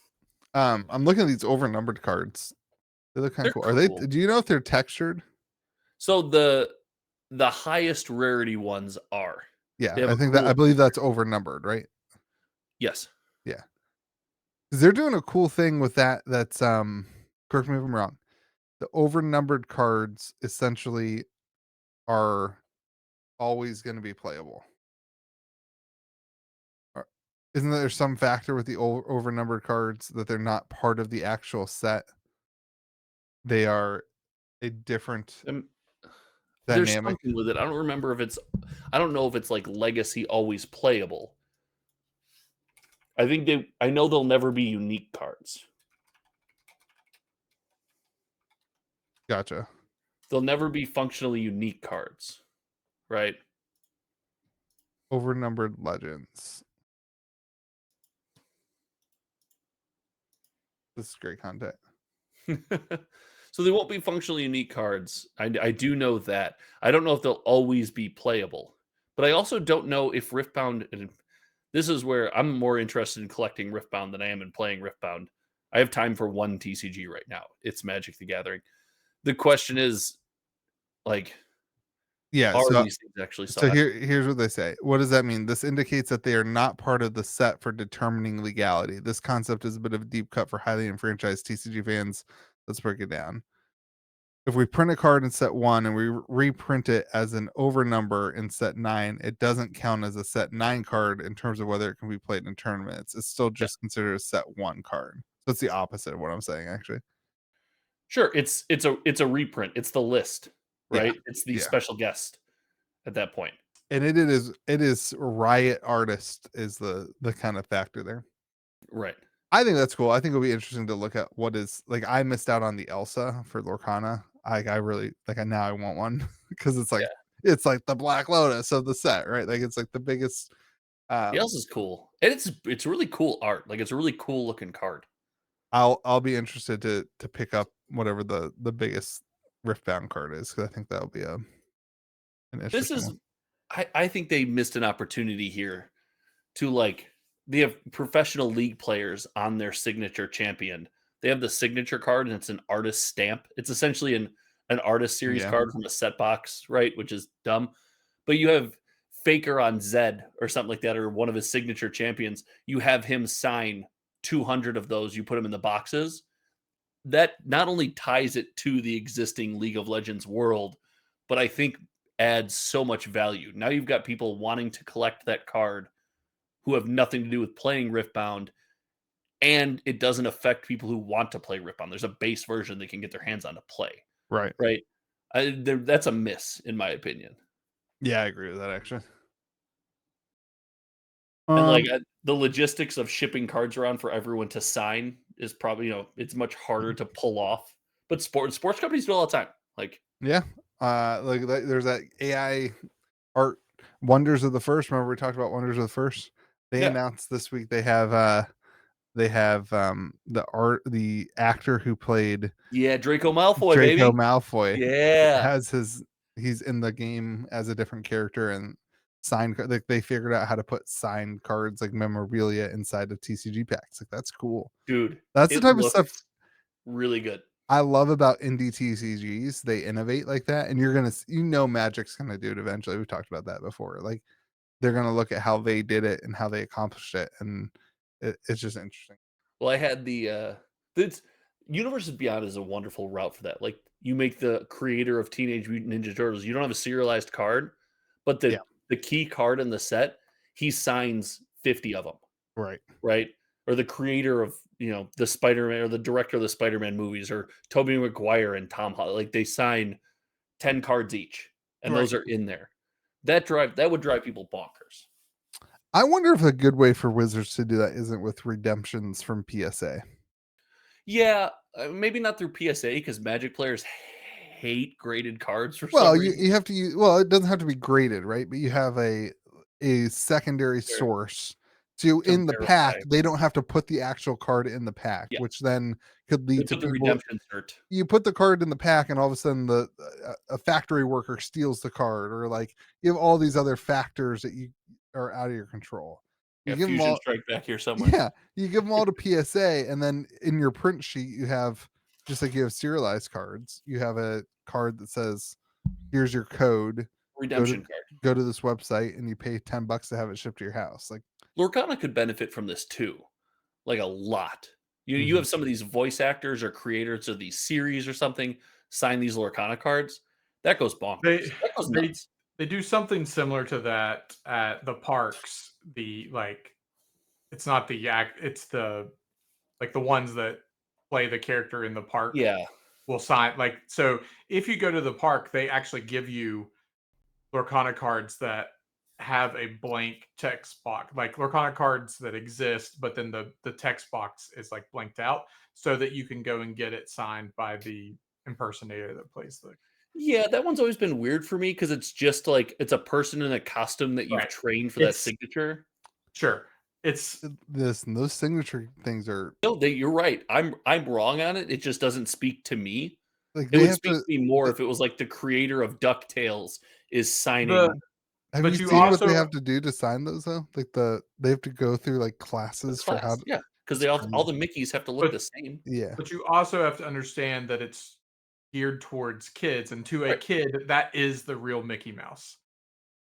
I'm looking at these overnumbered cards. They look kind
They're
of cool. Are they
cool.
do you know if they're textured?
So the highest rarity ones are.
Yeah,
They have
I
a
think that I
cool
believe that's overnumbered, right?
yes.
Yeah. 'Cause they're doing a cool thing with that's correct me if I'm wrong. The overnumbered cards essentially are always going to be playable. Or- Isn't there some factor with the overnumbered cards that they're not part of the actual set? They are a different
Um, there's
dynamic.
something with it. I don't know if it's, like, legacy always playable. I know they'll never be unique cards.
Gotcha.
They'll never be functionally unique cards, right?
Overnumbered legends. This is great content.
So they won't be functionally unique cards. I do know that. I don't know if they'll always be playable, but I also don't know if Riftbound. And this is where I'm more interested in collecting Riftbound than I am in playing Riftbound. I have time for one TCG right now. It's Magic the Gathering. The question is, like,
Yeah,
are
so
these things actually
so
sought after?
here's what they say. What does that mean? This indicates that they are not part of the set for determining legality. This concept is a bit of a deep cut for highly enfranchised TCG fans. Let's break it down. If we print a card in set 1 and we reprint it as an overnumber in set 9, it doesn't count as a set 9 card in terms of whether it can be played in tournaments. It's still
Yeah,
just considered a set 1 card. So it's the opposite of what I'm saying, actually.
sure. It's a reprint. It's the list,
Yeah.
right? It's the
Yeah.
special guest at that point.
And it is Riot Artist is the kind of factor there.
Right.
I think that's cool. I think it'll be interesting to look at what is like. I missed out on the Elsa for Lorcana. I really like. Now I want one because
Yeah.
it's like the Black Lotus of the set, right? Like it's like the biggest.
The else is cool. And it's really cool art. Like, it's a really cool looking card.
I'll be interested to pick up whatever the biggest Riftbound card is, because I think that'll be an
This
interesting
is,
one.
I think they missed an opportunity here to like, they have professional league players on their signature champion. They have the signature card and it's an artist stamp. It's essentially an artist series
Yeah.
card from a set box, right? Which is dumb. But you have Faker on Zed or something like that, or one of his signature champions. You have him sign 200 of those. You put them in the boxes. That not only ties it to the existing League of Legends world, but I think adds so much value. Now you've got people wanting to collect that card who have nothing to do with playing Riftbound, and it doesn't affect people who want to play Riftbound. There's a base version they can get their hands on to play,
Right.
right? That's a miss, in my opinion.
Yeah, I agree with that actually.
And like the logistics of shipping cards around for everyone to sign is probably, it's much harder to pull off. But sports companies do it all the time. Like,
yeah, there's that AI art Wonders of the First. Remember we talked about Wonders of the First? They
yeah,
announced this week they have the actor who played
yeah, Draco Malfoy,
Draco
baby.
Malfoy
Yeah,
has he's in the game as a different character, and they figured out how to put signed cards like memorabilia inside of TCG packs. Like, that's cool.
dude,
That's the
it
type of stuff
looks really good.
I love about indie TCGs. They innovate like that, and Magic's gonna do it eventually. We've talked about that before. Like, they're gonna look at how they did it and how they accomplished it, and it's just interesting.
Well, I had the Universes Beyond is a wonderful route for that. Like, you make the creator of Teenage Mutant Ninja Turtles. You don't have a serialized card, but
Yeah.
the key card in the set, he signs 50 of them,
Right.
right? Or the creator of, the Spider-Man, or the director of the Spider-Man movies, or Tobey Maguire and Tom Holland. Like, they sign 10 cards each, and
Right.
those are in there. That would drive people bonkers.
I wonder if a good way for Wizards to do that isn't with redemptions from PSA.
Yeah, maybe not through PSA, because Magic players hate graded cards for
Well,
some
you
reason.
have to use. Well, it doesn't have to be graded, right? But you have a secondary
Sure.
source. So
To
in the pack,
verify.
they don't have to put the actual card in the pack,
Yeah,
which then could
they
lead to
put the
people.
redemption cert.
You put the card in the pack, and all of a sudden a factory worker steals the card, or like you have all these other factors that you are out of your control. You
Yeah,
give them
Fusion
all.
Strike back here somewhere.
Yeah, you give them all to PSA, and then in your print sheet, you have, just like you have serialized cards, you have a card that says, "Here's your code. Go to
Redemption card.
go to this website, and you pay $10 to have it shipped to your house." Like,
Lorcana could benefit from this too, like a lot. You
Mhm.
have some of these voice actors or creators of these series or something sign these Lorcana cards. That goes bonkers.
They
That goes
they
nuts.
they do something similar to that at the parks. It's not the act. It's the ones that play the character in the park
Yeah,
will sign. Like, so if you go to the park, they actually give you Lorcana cards that have a blank text box, like Lorcana cards that exist, but then the text box is like blanked out, so that you can go and get it signed by the impersonator that plays the.
yeah. That one's always been weird for me because it's just like it's a person in a costume that you've
Right.
trained for that
It's
signature.
sure. It's
those signature things are
No, you're right. I'm wrong on it. It just doesn't speak to me.
like
It
they
would
have
speak
to.
to me more
They,
if it was like the creator of DuckTales is
the
signing
have you
but you
seen what they
also
have to do to sign those though? Like they have to go through like
the
classes for how.
class. Yeah, because
It's
they all
crazy.
the Mickeys have to look
but
the same.
Yeah.
but you also have to understand that it's geared towards kids, and to a
Right.
kid, that is the real Mickey Mouse.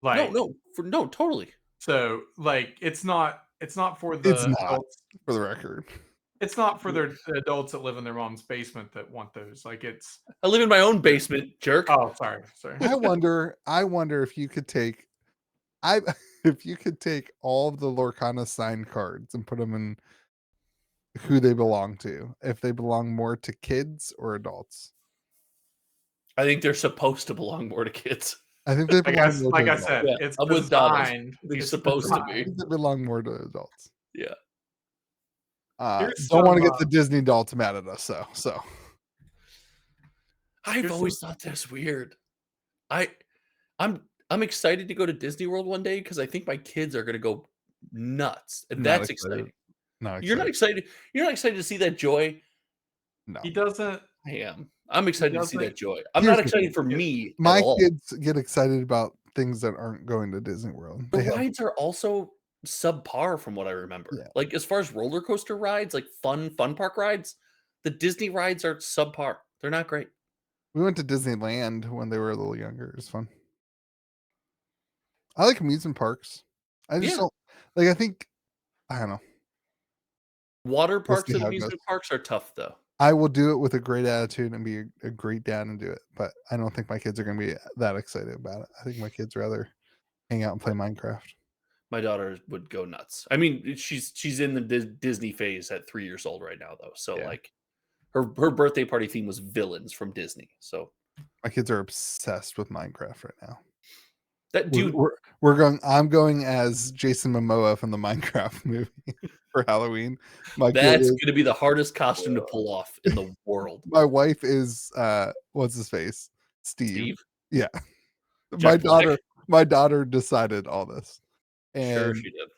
No,
Like,
no, totally.
so, like, it's not for
It's
the
not,
adults.
for the record.
It's not for the adults that live in their mom's basement that want those. Like, it's
I live in my own basement, jerk.
oh, sorry.
I wonder if you could take I if you could take all of the Lorcana signed cards and put them in who they belong to, if they belong more to kids or adults.
I think they're supposed to belong more to kids.
I think they
Like
belong more to
I
adults.
said,
Yeah,
it's
I'm with Donald.
designed.
They're
It's
supposed to
I
be.
designed.
think they belong more to adults.
Yeah.
Here's
Don't want
some,
to get the Disney adults mad at us, so
I've
here's
always
some
thought that's weird. I I'm excited to go to Disney World one day because I think my kids are gonna go nuts. And
not
that's
excited.
exciting.
Not
You're not
excited.
excited. You're not excited to see that joy.
No.
He doesn't.
I am. I'm excited to see
doesn't
that joy. I'm
Here's
not
the thing.
excited for me at
My
all.
kids get excited about things that aren't going to Disney World.
The
They have,
rides are also subpar from what I remember.
yeah.
Like as far as roller coaster rides, like fun park rides, the Disney rides are subpar. They're not great.
We went to Disneyland when they were a little younger. It was fun. I like amusement parks. I just
Yeah.
don't like. I don't know.
Water
We'll
parks
see
and
how it goes.
amusement parks are tough though.
I will do it with a great attitude and be a great dad and do it, but I don't think my kids are going to be that excited about it. I think my kids rather hang out and play Minecraft.
My daughter would go nuts. I mean, she's in the Disney phase at 3 years old right now though. So
Yeah.
like her birthday party theme was villains from Disney. So
My kids are obsessed with Minecraft right now.
that dude,
I'm going as Jason Momoa from the Minecraft movie for Halloween. My kid
that's
is,
going to be the hardest costume to pull off in the world.
my wife is what's his face? Steve.
Steve,
Yeah.
Jack Black.
My daughter decided all this.
Sure,
And
she did.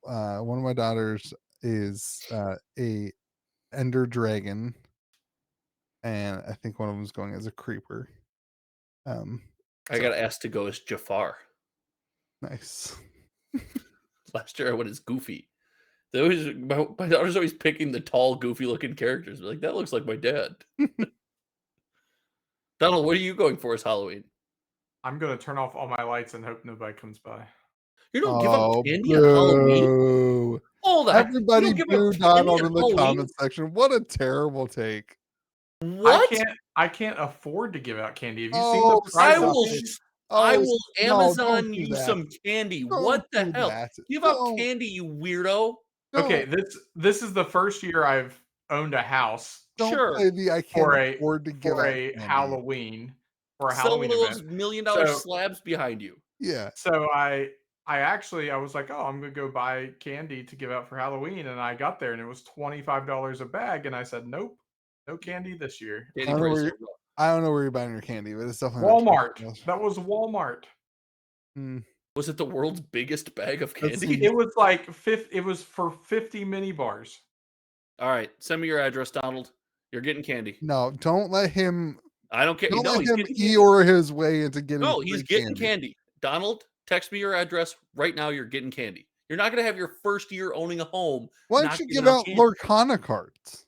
one of my daughters is a ender dragon, and I think one of them is going as a creeper.
I got asked to go as Jafar.
Nice.
Last year I went as Goofy. They always, my daughter's always picking the tall, goofy-looking characters. Like, that looks like my dad. Donald, what are you going for as Halloween?
I'm gonna turn off all my lights and hope nobody comes by.
You don't give out
Oh,
candy on Halloween?
boo.
Oh, the heck? You
Everybody
don't give
boo
out candy
Donald
on
in the
Halloween?
comment section. What a terrible take.
What?
I can't afford to give out candy. Have you
Oh,
seen the price
I
of
will,
candy?
I
Oh,
will
no, don't
Amazon
do
you
that.
some candy.
Don't
What the
do
hell?
that.
Give out
Don't.
candy, you weirdo.
Okay,
Don't,
this is the first year I've owned a house
don't
Sure.
play the I can't
for a
afford to give
for
out
a
candy.
Halloween for a
Sell one
Halloween
of
event.
those $1 million
So
slabs behind you.
Yeah.
so I was like, oh, I'm gonna go buy candy to give out for Halloween, and I got there and it was $25 a bag, and I said, nope, no candy this year.
Candy
I don't know
prices
where
are rough.
I don't know where you're buying your candy, but it's definitely not
Walmart.
$25.
That was Walmart.
Was it the world's biggest bag of
That
candy?
seems-
It was like it was for 50 mini bars.
All right, send me your address, Donald. You're getting candy.
No, don't let him
I don't care.
don't
No,
let
he's
him
getting candy.
Eeyore his way into getting
No, he's
free
getting
candy.
candy. Donald, text me your address right now. You're getting candy. You're not going to have your first year owning a home.
Why
not
don't you
giving
give out
candy.
Lorcana cards?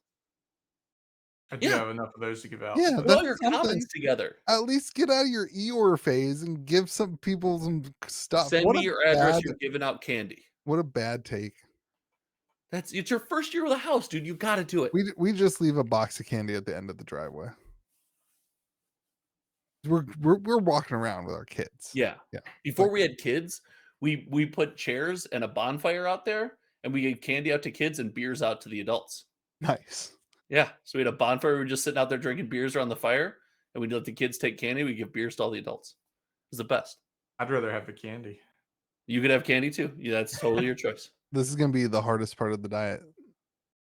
I do
Yeah.
have enough of those to give out.
Yeah,
Put all
that's
your
something.
commons together.
At least get out of your Eeyore phase and give some people some stuff.
Send
What
me
a
your address.
bad,
You're giving out candy.
what a bad take.
It's your first year with a house, dude. You got to do it.
We just leave a box of candy at the end of the driveway. We're walking around with our kids.
Yeah.
Yeah.
Before we had kids, we put chairs and a bonfire out there, and we gave candy out to kids and beers out to the adults.
Nice.
Yeah. So we had a bonfire. We were just sitting out there drinking beers around the fire, and we'd let the kids take candy. We give beers to all the adults. It was the best.
I'd rather have the candy.
You could have candy too. Yeah, that's totally your choice.
This is gonna be the hardest part of the diet.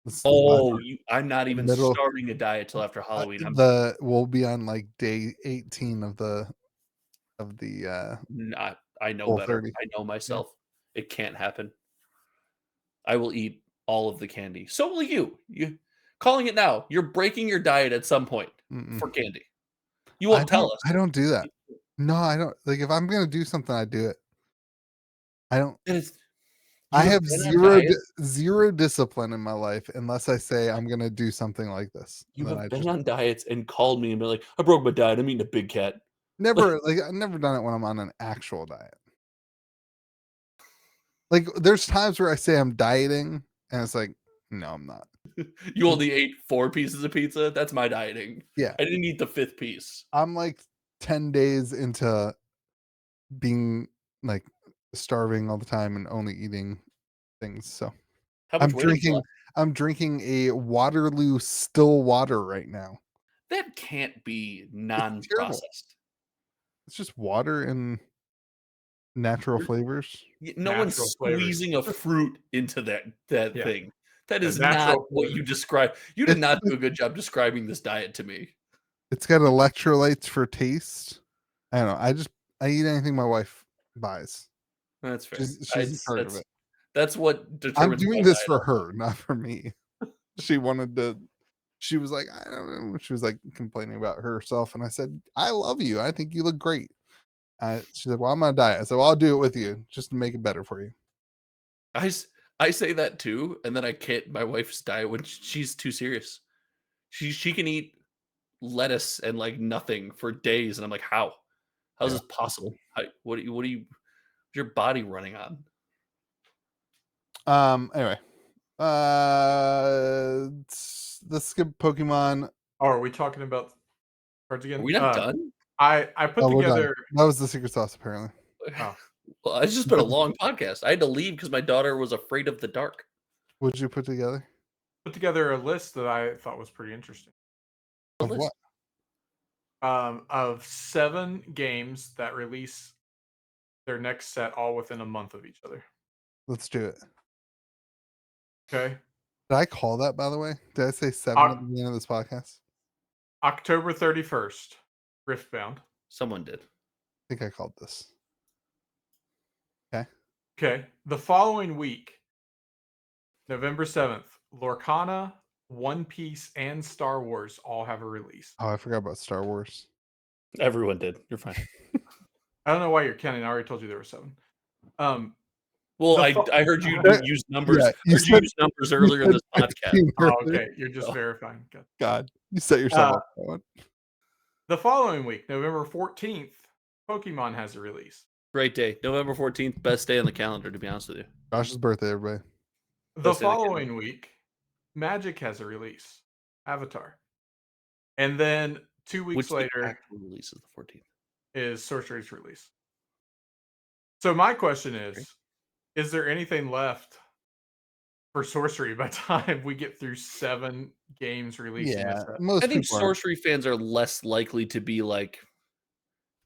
This is the last
Oh,
part.
I'm not even
middle-
starting a diet till after Halloween.
We'll be on like day 18 of the
I know
Full
better.
30.
I know myself. It can't happen. I will eat all of the candy. So will you. You calling it now. You're breaking your diet at some point for candy. You won't tell us.
I don't do that. No, I don't. Like if I'm gonna do something, I do it. I don't. I have zero discipline in my life unless I say I'm gonna do something like this.
You
And then
have
I
been
just
on diets and called me and been like, I broke my diet. I'm eating a big cat.
never like I've never done it when I'm on an actual diet. Like there's times where I say I'm dieting and it's like, no, I'm not.
You only ate 4 pieces of pizza? That's my dieting.
Yeah.
I didn't eat the 5th piece.
I'm like 10 days into being like starving all the time and only eating things. So
How much weight have you lost?
I'm drinking a Waterloo still water right now.
That can't be
It's
non-processed.
It's just water and natural flavors.
No one's
Natural flavors.
squeezing a fruit into that
Yeah.
thing. That
Yeah,
is not
natural
what you
flavors.
describe. You did not do a good job describing this diet to me.
It's got electrolytes for taste. I don't know. I eat anything my wife buys.
That's fair.
She's in charge of it.
That's what
I'm
determines.
doing
my
this
diet.
for her, not for me. She wanted to. She was like, I don't know. She was like complaining about herself, and I said, I love you. I think you look great. She said, well, I'm on a diet. I said, well, I'll do it with you just to make it better for you.
I say that too, and then I can't my wife's diet when she's too serious. She can eat lettuce and like nothing for days, and I'm like, how? How's
Yeah.
this possible? What are you? What's your body running on?
Anyway, let's skip Pokemon.
Oh, are we talking about cards
Are
again?
we not done?
I put
Oh, we're done.
together.
That was the secret sauce, apparently.
Oh,
Well, it's just been a long podcast. I had to leave because my daughter was afraid of the dark.
What did you put together?
put together a list that I thought was pretty interesting.
A
Of
list.
what?
Of 7 games that release their next set all within a month of each other.
Let's do it.
Okay.
Did I call that, by the way? Did I say 7 at the beginning of this podcast?
October 31st, Riftbound.
Someone did.
I think I called this.
Okay. The following week, November 7th, Lorcana, One Piece, and Star Wars all have a release.
Oh, I forgot about Star Wars.
Everyone did. You're fine.
I don't know why you're counting. I already told you there were 7.
Well,
The
I heard you
That-
use numbers.
yeah,
I heard you use numbers earlier in this
said
podcast.
15
Oh,
earlier.
okay. You're just
Oh.
verifying. Good.
God, you set yourself up for that one.
The following week, November 14th, Pokemon has a release.
Great day. November 14th, best day on the calendar, to be honest with you.
Josh's birthday, everybody.
The
Best day of the
following week, Magic has a release, Avatar. And then 2 weeks
Which
later
actual release is the 14th?
is Sorcery's release. So my question is there anything left for Sorcery by the time we get through 7 games releasing a set?
Most
I think
people
sorcery fans are less likely to be like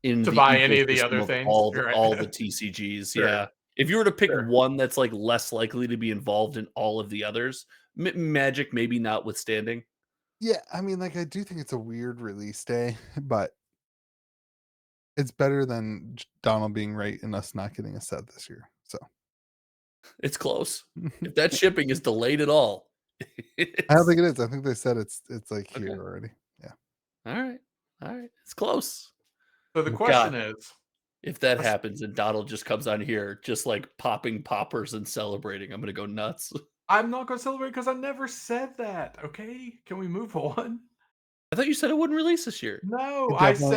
in
To
the
buy any of the
ecosystem
other
of
things?
all
You're right.
all the TCGs.
Sure.
Yeah. If you were to pick
Sure.
one that's like less likely to be involved in all of the others, Magic maybe notwithstanding.
Yeah, I mean, like, I do think it's a weird release day, but it's better than Donald being right and us not getting a set this year. So
It's close. If that shipping is delayed at all,
I don't think it is. I think they said it's like here
Okay.
already. Yeah.
All right, it's close.
So the
God.
question is,
If that
Let's-
happens and Donald just comes on here just like popping poppers and celebrating, I'm gonna go nuts.
I'm not going to celebrate because I never said that. Okay, can we move on?
I thought you said it wouldn't release this year.
No,
He
I
definitely,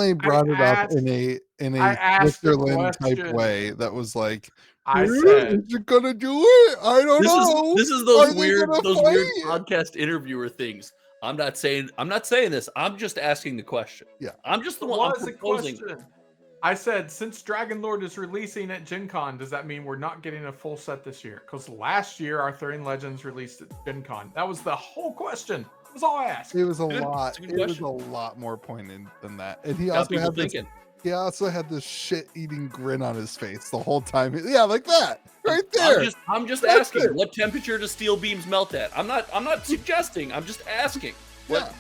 said
brought it up
asked-
in
I
a
asked the
Switzerland type
question.
way that was like,
I
"Eh,
said
is it gonna do it? I don't know.
This is
Are
those
they
weird
gonna
weird
fight?
podcast interviewer things. I'm not saying this. I'm just asking the question.
Yeah.
I'm just the
It
one I'm
was a
proposing.
question. I said, since Dragon Lord is releasing at Gen Con, does that mean we're not getting a full set this year? Because last year, Arthurian Legends released at Gen Con. That was the whole question. That was all I asked.
It was a
Good.
lot.
It's a good
It was
question.
a lot more pointed than that. And he
Got
also
people
had this.
thinking.
He also had this shit-eating grin on his face the whole time. Yeah, like that, right there.
I'm just
That's
asking
it.
what temperature do steel beams melt at? I'm not suggesting. I'm just asking. What?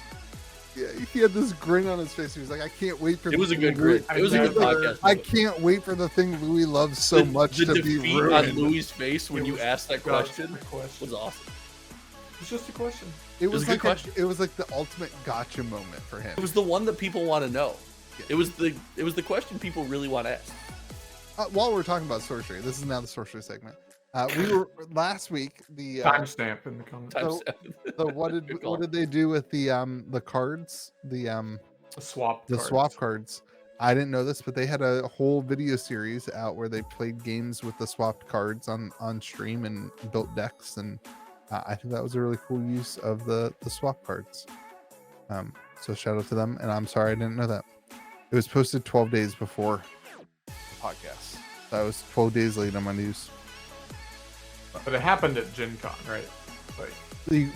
Yeah, he had this grin on his face. He was like, "I can't wait for."
It was a
the
good
thing Louis-
grin. It was a good podcast.
I can't wait for the thing Louis loves so
The-
much
the
to be
defeat on
ruined.
Louis' face when
It
you
was
asked that
just
question
a question.
was awesome.
It's just a question.
It
was
was
a good
like
question.
it was like the ultimate gotcha moment for him.
It was the one that people want to know.
Yeah.
It was the question people really want to ask.
While we're talking about sorcery, this is now the sorcery segment. We were last week. The
Timestamp in the comments.
Time
So-
seven.
what
Good call.
did they do with the cards?
The swap.
The
cards.
swap cards. I didn't know this, but they had a whole video series out where they played games with the swapped cards on stream and built decks, and I think that was a really cool use of the swap cards. So shout out to them, and I'm sorry I didn't know that. It was posted 12 days before the podcast. That was 12 days late on my news.
But it happened at Gen Con, right? Like,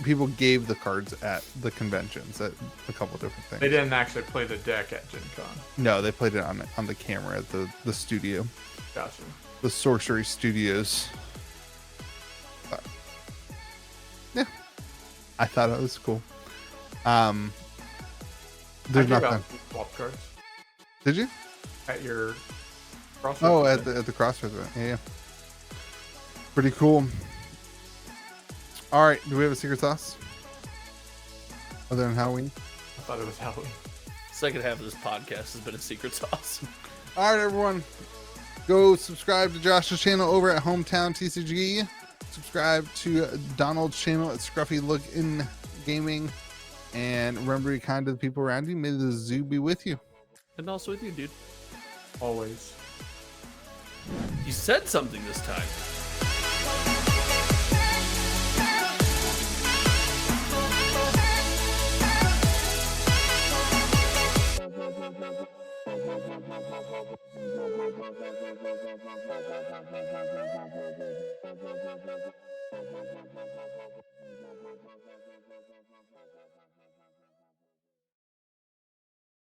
People gave the cards at the conventions at a couple different things.
they didn't actually play the deck at Gen Con.
No, they played it on the camera at the studio,
Gotcha.
the Sorcery Studios. But, yeah, I thought it was cool. There's
I gave
nothing.
out swap cards
Did you?
at your crossroads.
Oh,
event.
at the Crossroads event. Yeah. Pretty cool. All right, do we have a secret sauce other than Halloween?
I thought it was Halloween.
Second half of this podcast has been a secret sauce.
All right, everyone, go subscribe to Josh's channel over at Hometown TCG. Subscribe to Donald's channel at Scruffy Look in Gaming, and remember to be kind to the people around you. May the zoo be with you.
And also with you, dude.
Always.
You said something this time.